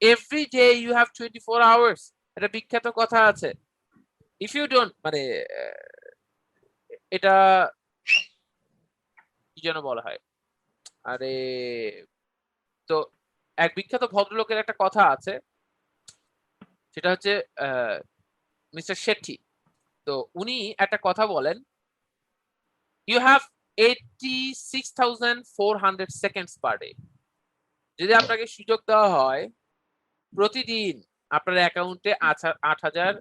Every day you have 24 hours. এটা বিখ্যাত কথা আছে, if you don't, মানে এটা কি যেন বলা হয়, আরে তো এক বিখ্যাত ভদ্রলোকের একটা কথা আছে, সেটা হচ্ছে মিস্টার শেট্টি। তো উনি একটা কথা বলেন, you have 86,400 seconds per day. যদি আপনাকে সুযোগ দেওয়া হয় প্রতিদিন আপনার অ্যাকাউন্টে 8,000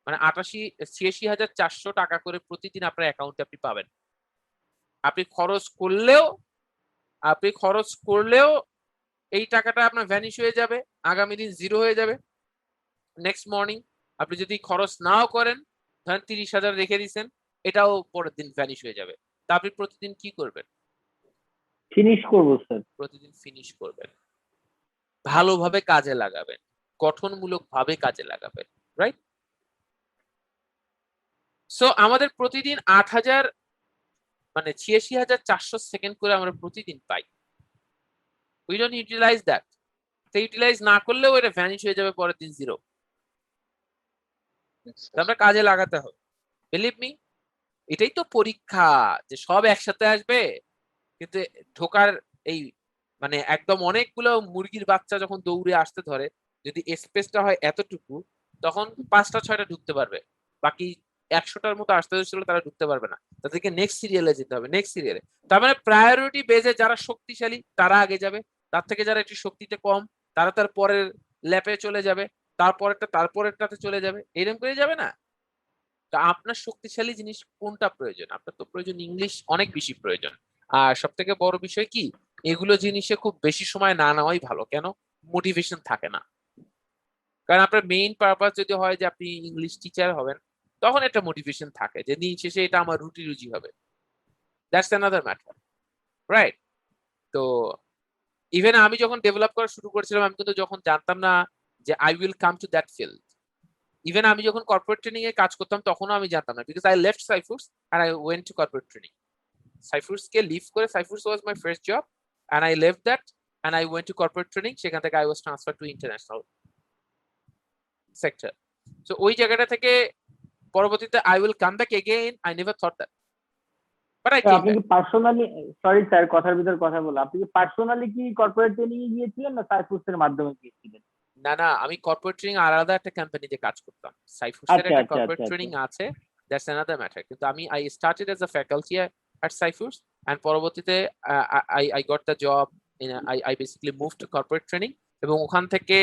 মানে 86,400 টাকা করে প্রতিদিন আপনার অ্যাকাউন্টে আপনি পাবেন। আপনি খরচ করলেও এই টাকাটা আপনার ভ্যানিশ হয়ে যাবে, আগামী দিন জিরো হয়ে যাবে। নেক্সট মর্নিং আপনি যদি খরচ নাও করেন, ধরেন 30,000 রেখে দিয়েছেন, এটাও পরের দিন ভ্যানিশ হয়ে যাবে। তা আপনি প্রতিদিন কি করবেন?
ফিনিশ করবো স্যার।
প্রতিদিন ফিনিশ করবেন, ভালোভাবে কাজে লাগাবেন, গঠনমূলক ভাবে কাজে লাগাবেন, রাইট? সো আমাদের প্রতিদিন 8,000 মানে 86,400 সেকেন্ড করে আমরা প্রতিদিন পাই। We don't utilize that. তো ইউটিলাইজ না করলেও এটা ভ্যানিশ হয়ে যাবে পরের দিন জিরো। আমরা কাজে লাগাতে হবে, বিলিভ মি। এটাই তো পরীক্ষা, যে সব একসাথে আসবে, কিন্তু ঢোকার এই মানে একদম অনেকগুলো মুরগির বাচ্চা যখন দৌড়ে আসতে ধরে, যদি স্পেসটা হয় এতটুকু, তখন 5টা-6টা ঢুকতে পারবে, বাকি 100টার মতো আসতে ছিল তারা ঢুকতে পারবে না। তাদেরকে নেক্সট সিরিয়ালে যেতে হবে, নেক্সট সিরিয়ালে। তার মানে প্রায়োরিটি বেজে যারা শক্তিশালী তারা আগে যাবে, তার থেকে যারা একটু শক্তিতে কম তারা তার পরের ল্যাপে চলে যাবে, তারপরেরটাতে চলে যাবে, এরকম করে যাবে না। তো আপনার শক্তিশালী জিনিস কোনটা প্রয়োজন? আপনার তো প্রয়োজন ইংলিশ, অনেক বেশি প্রয়োজন। আর সব থেকে বড় বিষয় কি, এগুলো জিনিসে খুব বেশি সময় না নেওয়াই ভালো। কেন? মোটিভেশন থাকে না। কারণ আপনার মেইন পারপাস যদি হয় যে আপনি ইংলিশ টিচার হবেন, তখন একটা মোটিভেশন থাকে যে দিন শেষে এটা আমার রুটি রুজি হবে, দ্যাটস অ্যানাদার ম্যাটার, রাইট? তো ইভেন আমি যখন ডেভেলপ করা শুরু করেছিলাম আমি কিন্তু যখন জানতাম না যে I will come to that field. Even আমি যখন কর্পোরেট ট্রেনিং এ কাজ করতাম তখনও আমি জানতাম না, because I left Saifurs and I went to corporate training. Saifurs কে লিভ করে, Saifurs was my first job and I left that and I went to corporate training. সেখান থেকে I was transfer to international sector. So ওই জায়গাটা থেকে পরবর্তীতে I will come back again, I never thought that, but I came
আপনি কি personally, sorry sir কথার ভিতর কথা বলে, আপনি কি পার্সোনালি কি কর্পোরেট ট্রেনিং এ গিয়েছিলেন না সাইফুরসের মাধ্যমে গিয়েছিলেন?
না না, আমি কর্পোরেট ট্রেনিং আলাদা একটা কোম্পানিতে কাজ করতাম। সাইফুরসের একটা কর্পোরেট ট্রেনিং আছে, দ্যাটস অ্যানাদার ম্যাটার। কিন্তু আমি I started as a faculty at Cyphers and পরবর্তীতে I got the job in I basically moved to corporate training এবং ওখান থেকে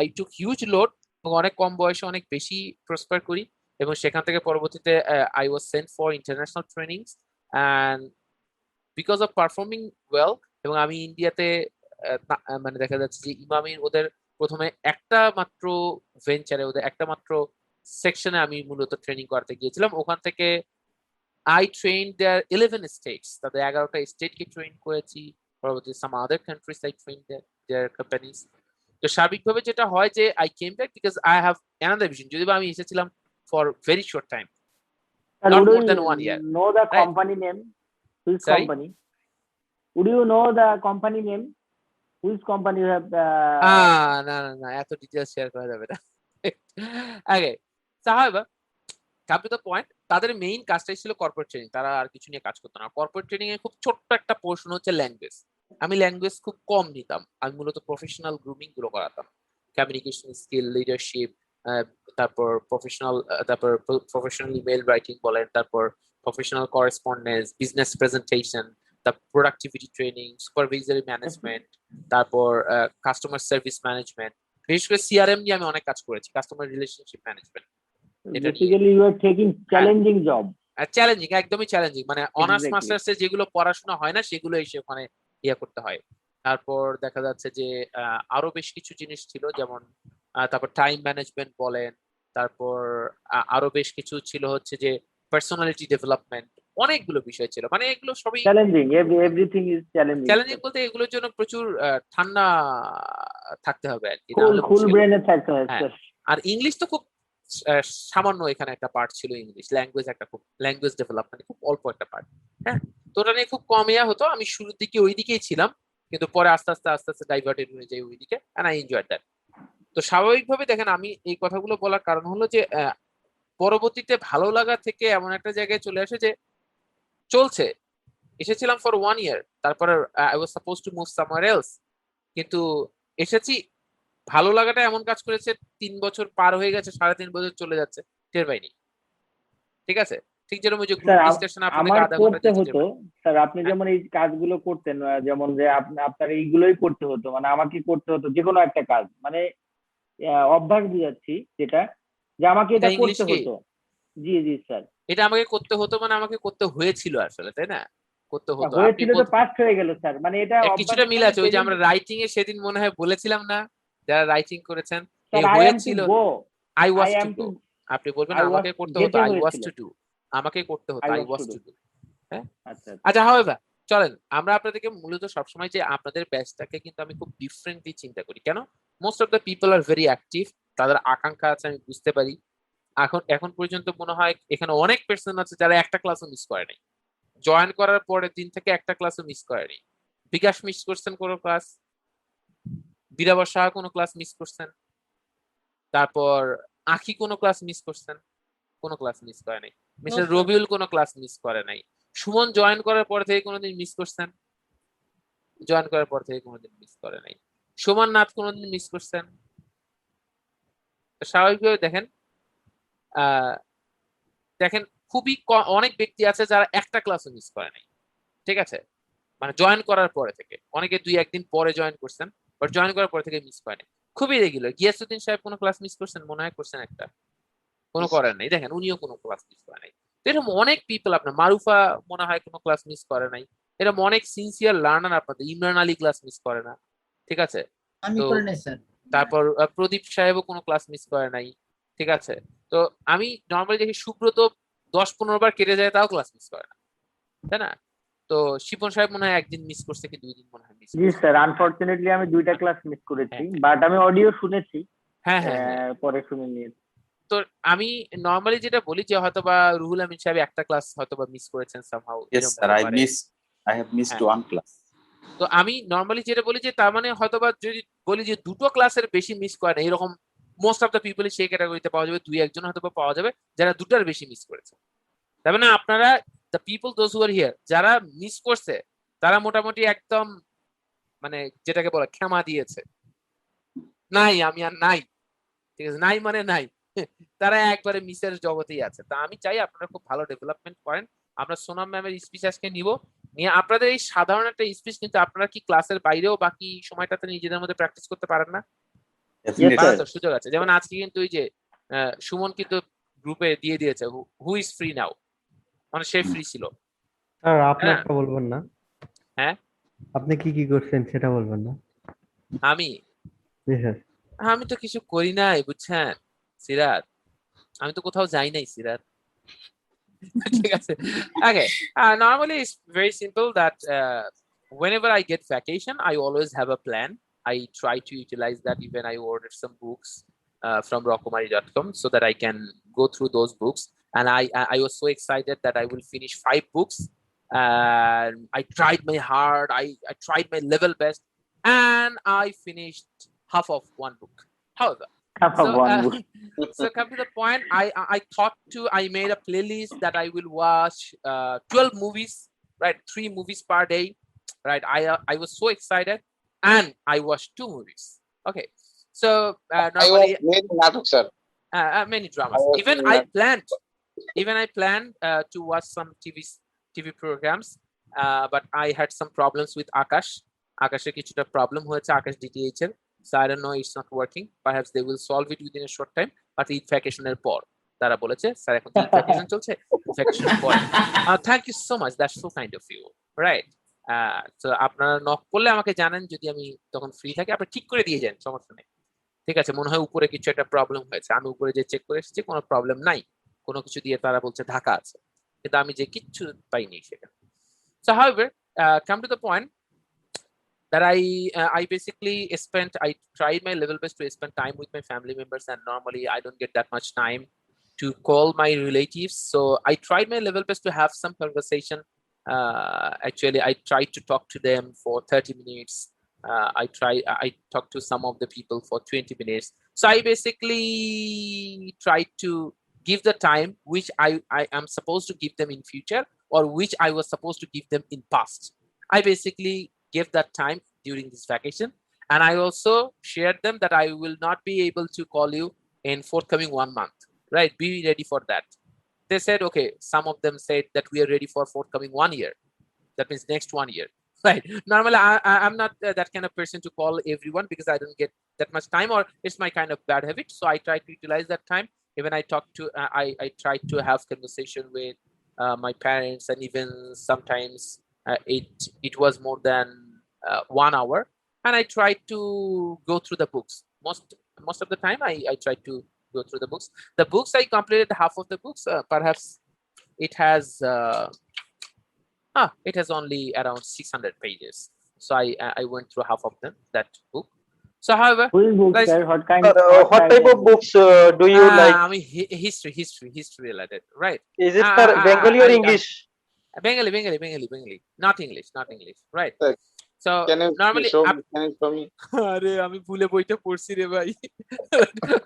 I took huge load এবং অনেক কম বয়সে অনেক বেশি প্রসপার করি এবং সেখান থেকে পরবর্তীতে I was sent for international trainings and because of performing well এবং আমি ইন্ডিয়াতে মানে দেখা যাচ্ছে যে ইমামির ওদের প্রথমে একটা মাত্র ভেঞ্চারে, ওদের একটা মাত্র সেকশনে আমি মূলত ট্রেনিং করতে গিয়েছিলাম। ওখান থেকে I trained their 11 states. তাদের 11টা স্টেটকে ট্রেন করেছি। পরবর্তীতে some other countries I trained their companies. তো স্বাভাবিকভাবে যেটা হয় যে I came back because I have another vision. যদিও আমি এসেছিলাম for very short time, not more than 1 year.
Know the company name? Which company? Would you know the company name? Which company you have?
না এত details share করা যাবে না। Okay, so however, come to the point, তাদের main কাজটাই ছিল corporate training, তারা আর কিছু নিয়ে কাজ করতো না। কর্পোরেট ট্রেনিং এ খুব ছোট্ট একটা পোর্শন হচ্ছে ল্যাঙ্গুয়েজ। আমি ল্যাঙ্গুয়েজ খুব কম নিতাম, আমি মূলত প্রফেশনাল গ্রুমিং গুলো করাতাম, কমিউনিকেশন স্কিল, লিডারশিপ, তারপর প্রফেশনাল ইমেল রাইটিং বলেন, তারপর প্রফেশনাল করেসপন্ডেন্স, বিজনেস প্রেজেন্টেশন, তারপর প্রোডাক্টিভিটি ট্রেনিং, সুপারভাইজারি ম্যানেজমেন্ট, তারপর কাস্টমার সার্ভিস ম্যানেজমেন্ট। বিশেষ করে সিআরএম নিয়ে আমি অনেক কাজ করেছি, customer relationship management.
Basically you are taking challenging job.
Challenging, একদমই চ্যালেঞ্জিং, মানে অনার্স মাস্টার্স এ যেগুলো পড়াশোনা হয় না সেগুলো এসে ওখানে ইয়ে করতে হয়। তারপর দেখা যাচ্ছে যে আরো বেশ কিছু জিনিস ছিল, যেমন তারপর টাইম ম্যানেজমেন্ট বলেন, তারপর আরো বেশ কিছু ছিল হচ্ছে যে পার্সোনালিটি ডেভেলপমেন্ট, অনেকগুলো বিষয় ছিল, মানে এগুলো সবই
challenging, everything is challenging.
Challenging বলতে এগুলোর জন্য প্রচুর ঠান্ডা থাকতে হবে আর কি,
কুল ব্রেনে থাকতে হবে।
আর ইংলিশ তো খুব সামান্য এখানে একটা পার্ট ছিল, ইংলিশ ল্যাঙ্গুয়েজ একটা খুব ল্যাঙ্গুয়েজ ডেভেলপমেন্ট খুব অল্প একটা পার্ট। হ্যাঁ, তো ওটা নিয়ে খুব কম ইয়া হতো। আমি শুরুর দিকে ওই দিকেই ছিলাম, কিন্তু পরে আস্তে আস্তে ডাইভার্টেড হয়ে যাই ওই দিকে, এন্ড আই এনজয়েড দ্যাট। তো স্বাভাবিকভাবে দেখেন আমি এই কথাগুলো বলার কারণ হলো যে পরবর্তীতে ভালো লাগা থেকে এমন একটা জায়গায় চলে আসে যে চলছে, এসেছিলাম ফর 1 year, তারপরে I was suppose to move somewhere else, কিন্তু এসেছি, ভালো লাগাটা এমন কাজ করেছে 3 বছর পার হয়ে গেছে, 3.5 বছর চলে যাচ্ছে, টের পাইনি। ঠিক আছে, ঠিক যেরকম ওই যে গ্রুপ ডিসকাশন আপনাদের আধা ঘন্টা
করতে হতো স্যার, আপনি যেমন এই কাজগুলো করতেন, যেমন যে আপনার এইগুলোই করতে হতো, মানে আমাকে করতে হতো যে কোনো একটা কাজ, মানে অভ্যাস বুঝাচ্ছি যেটা, যে আমাকে এটা করতে হতো। জি জি স্যার,
এটা আমাকে করতে হতো মানে আমাকে করতে হয়েছিল আসলে, তাই না? করতে হতো,
হয়েছিল তো পাস্ট হয়ে গেল স্যার, মানে এটা
কিছুটা মিল আছে। ওই যে আমরা রাইটিং এ সেদিন মনে হয় বলেছিলাম না, যারা রাইটিং করেছেন, হয়েছিল আই ওয়াজ টু ডু, আপনি বলবেন আমাকে করতে হতো আই ওয়াজ টু ডু, আমাকে করতে হতো আই ওয়াজ টু ডু। হ্যাঁ, আচ্ছা হাওয়েভার চলেন আমরা আপনাদেরকে মূলত সবসময় যে আপনাদের ব্যাচটাকে কিন্তু আমি খুব ডিফারেন্টলি চিন্তা করি। কেন? Most of the people are very active, তাদের আকাঙ্ক্ষা আছে, আমি বুঝতে পারি। এখন পর্যন্ত মনে হয় এখানে অনেক পার্সন আছে যারা একটা ক্লাসও মিস করে নাই, জয়েন করার পরের দিন থেকে একটা ক্লাসও মিস করেনি। বিকাশ মিস করছেন কোনো ক্লাস, বীরাবর সাহা কোনো ক্লাস মিস করছেন, তারপর আখি কোনো ক্লাস মিস করছেন, কোনো ক্লাস মিস করে নাই। মিস্টার রবিউল কোনো ক্লাস মিস করে নাই। সুমন জয়েন করার পর থেকে কোনোদিন মিস করছেন? জয়েন করার পর থেকে কোনোদিন মিস করে নাই। সুমন নাথ কোনোদিন মিস করছেন? স্বাভাবিকভাবে দেখেন খুবই অনেক ব্যক্তি আছে যারা একটা ক্লাসও মিস করে নাই। ঠিক আছে, মানে জয়েন করার পরে থেকে, অনেকে 2-1 দিন পরে জয়েন করছেন, বাট জয়েন করার পর থেকে মিস করে নাই, খুবই রেগুলার। গিয়াসউদ্দিন সাহেব কোনো ক্লাস মিস করছেন? মনে হয় করছেন একটা, কোনো করেন নাই। দেখেন উনিও কোনো ক্লাস মিস করে নাই। এরকম অনেক পিপল, আপনার মারুফা মনে হয় কোনো ক্লাস মিস করে নাই। এরকম অনেক সিনসিয়ার লার্নার আপনাদের, ইমরান আলী ক্লাস মিস করে না। ঠিক আছে, তারপর প্রদীপ সাহেবও কোনো ক্লাস মিস করে নাই। ঠিক আছে, তো আমি নর্মালি দেখি সুব্রত 10-15 বার কেটে যায় তাও ক্লাস মিস করে না, তাই না? তো তো শিপন সাহেব মনে হয় একদিন মিস করছে কি 2 দিন মনে হয় মিস
জি স্যার, আনফরচুনেটলি আমি 2টা ক্লাস মিস করেছি, বাট আমি অডিও শুনেছি,
হ্যাঁ হ্যাঁ হ্যাঁ।
পরে শুনে নিয়েছি।
তো আমি নরমালি যেটা বলি যে হয়তোবা রুহুল আমিন সাহেব একটা ক্লাস হয়তোবা মিস করেছেন somehow.
Yes sir, I have missed one class.
তো আমি নরমালি যেটা বলি যে তার মানে হয়তোবা যদি বলি যে 2টো ক্লাসের বেশি মিস করে না, এরকম মোস্ট অফ দ্য পিপল সেই ক্যাটাগরিতে পাওয়া যাবে, 2-1 জন হয়তোবা পাওয়া যাবে যারা 2টার বেশি মিস করেছে। তার মানে আপনারা the people those who R here যারা মিস করছে তারা মোটামুটি একদম মানে যেটাকে বলে ক্ষমা দিয়েছে, নাই আমি আর নাই, ঠিক আছে, নাই মানে নাই, তারা একবারে মিসের জগতেই আছে। তা আমি চাই আপনারা খুব ভালো ডেভেলপমেন্ট করেন। আমরা সোনাম ম্যামের স্পিচ আজকে নিব, নিয়ে আপনাদের এই সাধারণ একটা স্পিচ কিন্তু আপনারা কি ক্লাসের বাইরেও বাকি সময়টাতে নিজেদের মধ্যে প্র্যাকটিস করতে পারেন না? তো সুযোগ আছে। যেমন আজকে কিন্তু ওই যে সুমন কিন্তু গ্রুপে দিয়ে দিয়েছে হু ইজ ফ্রি নাও, মানে সে ফ্রি ছিল।
স্যার আপনারটা বলবেন না?
হ্যাঁ,
আপনি কি কি করছেন সেটা বলবেন না?
আমি
জি স্যার।
আমি তো কিছু করি নাই বুঝছেন সিরাত, আমি তো কোথাও যাই নাই সিরাত। ঠিক আছে, okay, normally it's very simple that whenever I get vacation I always have a plan. I try to utilize that. Even I ordered some books from rockomari.com so that I can go through those books, and I was so excited that I will finish 5 books, and I tried my hard, I tried my level best, and I finished half of one book. However, so come to the point, I made a playlist that I will watch 12 movies, right? 3 movies per day, right? I was so excited, and I watched 2 movies. Okay, so normally
many natok sir,
many dramas. Even I planned to watch some TV programs, but I had some problems with Akash. Akash's কিছুটা problem হয়েছে Akash DTH এর, so I don't know, it's not working. Perhaps they will solve it within a short time, but Eid vacation এর পর তারা বলেছে sir এখন Eid vacation চলছে, vacation এর পর। Thank you so much, that's so kind of you, right? So আপনারা knock করলে আমাকে জানেন, যদি আমি তখন ফ্রি থাকি আপনি ঠিক করে দিয়ে যান, সমস্যা নেই। ঠিক আছে, মনে হয় উপরে কিছু একটা প্রবলেম হয়েছে, আমি উপরে যে চেক করে এসেছি কোনো প্রবলেম নাই, কোনো কিছু দিয়ে তারা বলছে ঢাকা আছে, কিন্তু আমি যে কিচ্ছু পাইনি সেখানে। So however, come to the point that I basically I tried my level best to spend time with my family members, and normally I don't get that much time to call my relatives, so I tried my level best to have some conversation. Actually I tried to talk to them for 30 minutes. I talked to some of the people for 20 minutes. So I basically tried to give the time which I am supposed to give them in future, or which I was supposed to give them in past. I basically gave that time during this vacation, and I also shared them that I will not be able to call you in forthcoming 1 month, right? Be ready for that. They said okay, some of them said that we are ready for forthcoming 1 year, that means next 1 year, right? Normally I'm not that kind of person to call everyone because I don't get that much time, or it's my kind of bad habit, so I try to utilize that time. Even I talk to I try to have conversation with my parents, and even sometimes it was more than 1 hour, and I tried to go through the books. Most of the time I tried to go through the books. The books I completed half of the books. Perhaps it has only around 600 pages, so I went through half of them, that book. So however,
what
type of books do you like?
I mean history related, right?
Is it Bengali or English?
Bengali, not English, right? So normally আরে আমি ভুলে বইটা পড়ছি রে ভাই।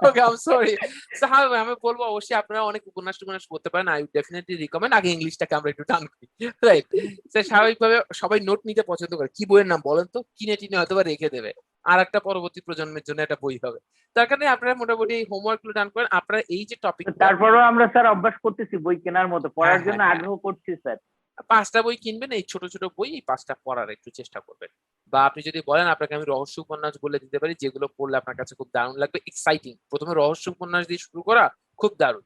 Okay, I'm sorry. So however, আমি বলবো অবশ্যই আপনারা অনেক উপন্যাস পড়তে পারেন। I would definitely recommend আগে ইংলিশটাকে আমরা একটু টান করি, রাইট? সো স্বাভাবিকভাবে সবাই নোট নিতে পছন্দ করে। কি বইয়ের নাম বলেন তো, কিনে টিনে হয়তো বা রেখে দেবে, আর একটা পরবর্তী প্রজন্মের জন্য একটা বই হবে। তার কারণে আপনারা মোটামুটি হোমওয়ার্ক গুলো ডান করেন। আপনারা এই যে টপিক,
তারপরেও আমরা স্যার অভ্যাস করতেছি বই কেনার মতো, পড়ার জন্য আগ্রহ করছি স্যার।
5টা বই কিনবেন, এই ছোট ছোট বই, এই 5টা পড়ার একটু চেষ্টা করবেন। বা আপনি যদি বলেন আপনাকে আমি রহস্য উপন্যাস বলে দিতে পারি, যেগুলো পড়লে আপনার কাছে খুব দারুণ লাগবে, এক্সাইটিং। প্রথমে রহস্য উপন্যাস দিয়ে শুরু করা খুব দারুণ।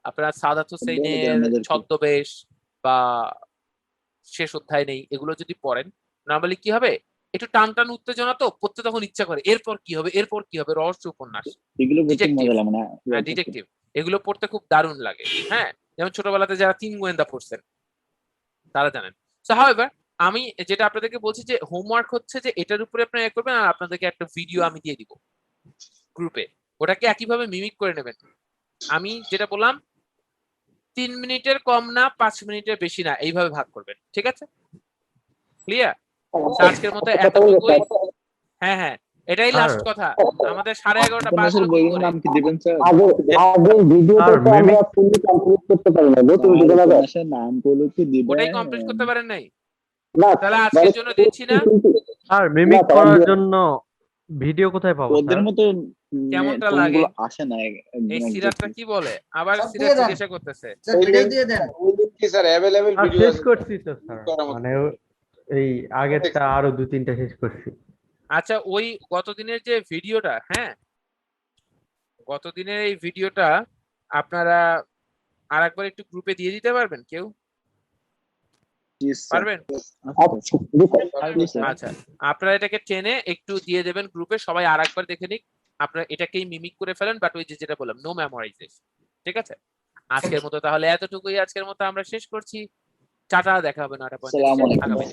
আপনারা সাদাত হোসেনের ছদ্মবেশ বা শেষ অধ্যায় নেই, এগুলো যদি পড়েন, নরমালি কি হবে, একটু টান উত্তেজনা তো পড়তে তখন ইচ্ছা করে, এরপর কি হবে, রহস্য উপন্যাস, ডিটেকটিভ, এগুলো পড়তে খুব দারুণ লাগে। হ্যাঁ, যেমন ছোটবেলাতে যারা 3 গোয়েন্দা পড়ছেন তারা জানেন। So however, আমি যেটা আপনাদেরকে বলছি যে হোমওয়ার্ক হচ্ছে যে এটার উপরে আপনারা করবেন, আর আপনাদেরকে একটা ভিডিও আমি দিয়ে দিব গ্রুপে, ওটাকে একইভাবে মিমিক করে নেবেন। আমি যেটা বললাম 3 মিনিটের কম না 5 মিনিটের বেশি না, এইভাবে ভাগ করবেন, ঠিক আছে? ক্লিয়ার? আজকের মতো এতটুকুই। হ্যাঁ হ্যাঁ, এটাই লাস্ট কথা। আমাদের 11:30 বাজে।
বইয়ের নাম কি দিবেন স্যার?
আগে ভিডিওটা তো আমরা ফুললি কমপ্লিট করতে পারি না, নতুন ভিডিও লাগা
স্যার নাম বলে কি দিবেন?
ওটাই কমপ্লিট করতে পারেন নাই?
না
তাহলে আজকের জন্য দিচ্ছি না।
আর মিমিক করার জন্য ভিডিও কোথায় পাবো
ওদের
স্যার?
মতো
কেমনটা লাগে?
আসে না
এই সিরাতটা কি বলে? আবার
দিয়ে
সিরাত
দেন।
জিজ্ঞাসা করতেছে।
স্যার ভিডিও দিয়ে দেন।
কি স্যার अवेलेबल
আর
ভিডিও
শেষ
আছে
করছি তো স্যার, মানে এই আগেরটা আরো 2-3টা শেষ করছি।
আচ্ছা, ওই গতদিনের যে ভিডিওটা, হ্যাঁ গতদিনের এই ভিডিওটা আপনারা আরেকবার একটু গ্রুপে দিয়ে দিতে পারবেন কেউ? পারবেন? আচ্ছা, আপনারা এটাকে টেনে একটু দিয়ে দেবেন গ্রুপে, সবাই আরেকবার দেখে নিক। আপনারা এটাকেই মিমিক করে ফেলেন, বাট ওই যে যেটা বললাম নো মেমোরাইজেশন, ঠিক আছে? আজকের মতো তাহলে এতটুকুই, আজকের মতো আমরা শেষ করছি। টাটা, দেখা হবে 9টা 45
আসসালামু আলাইকুম।
আগামী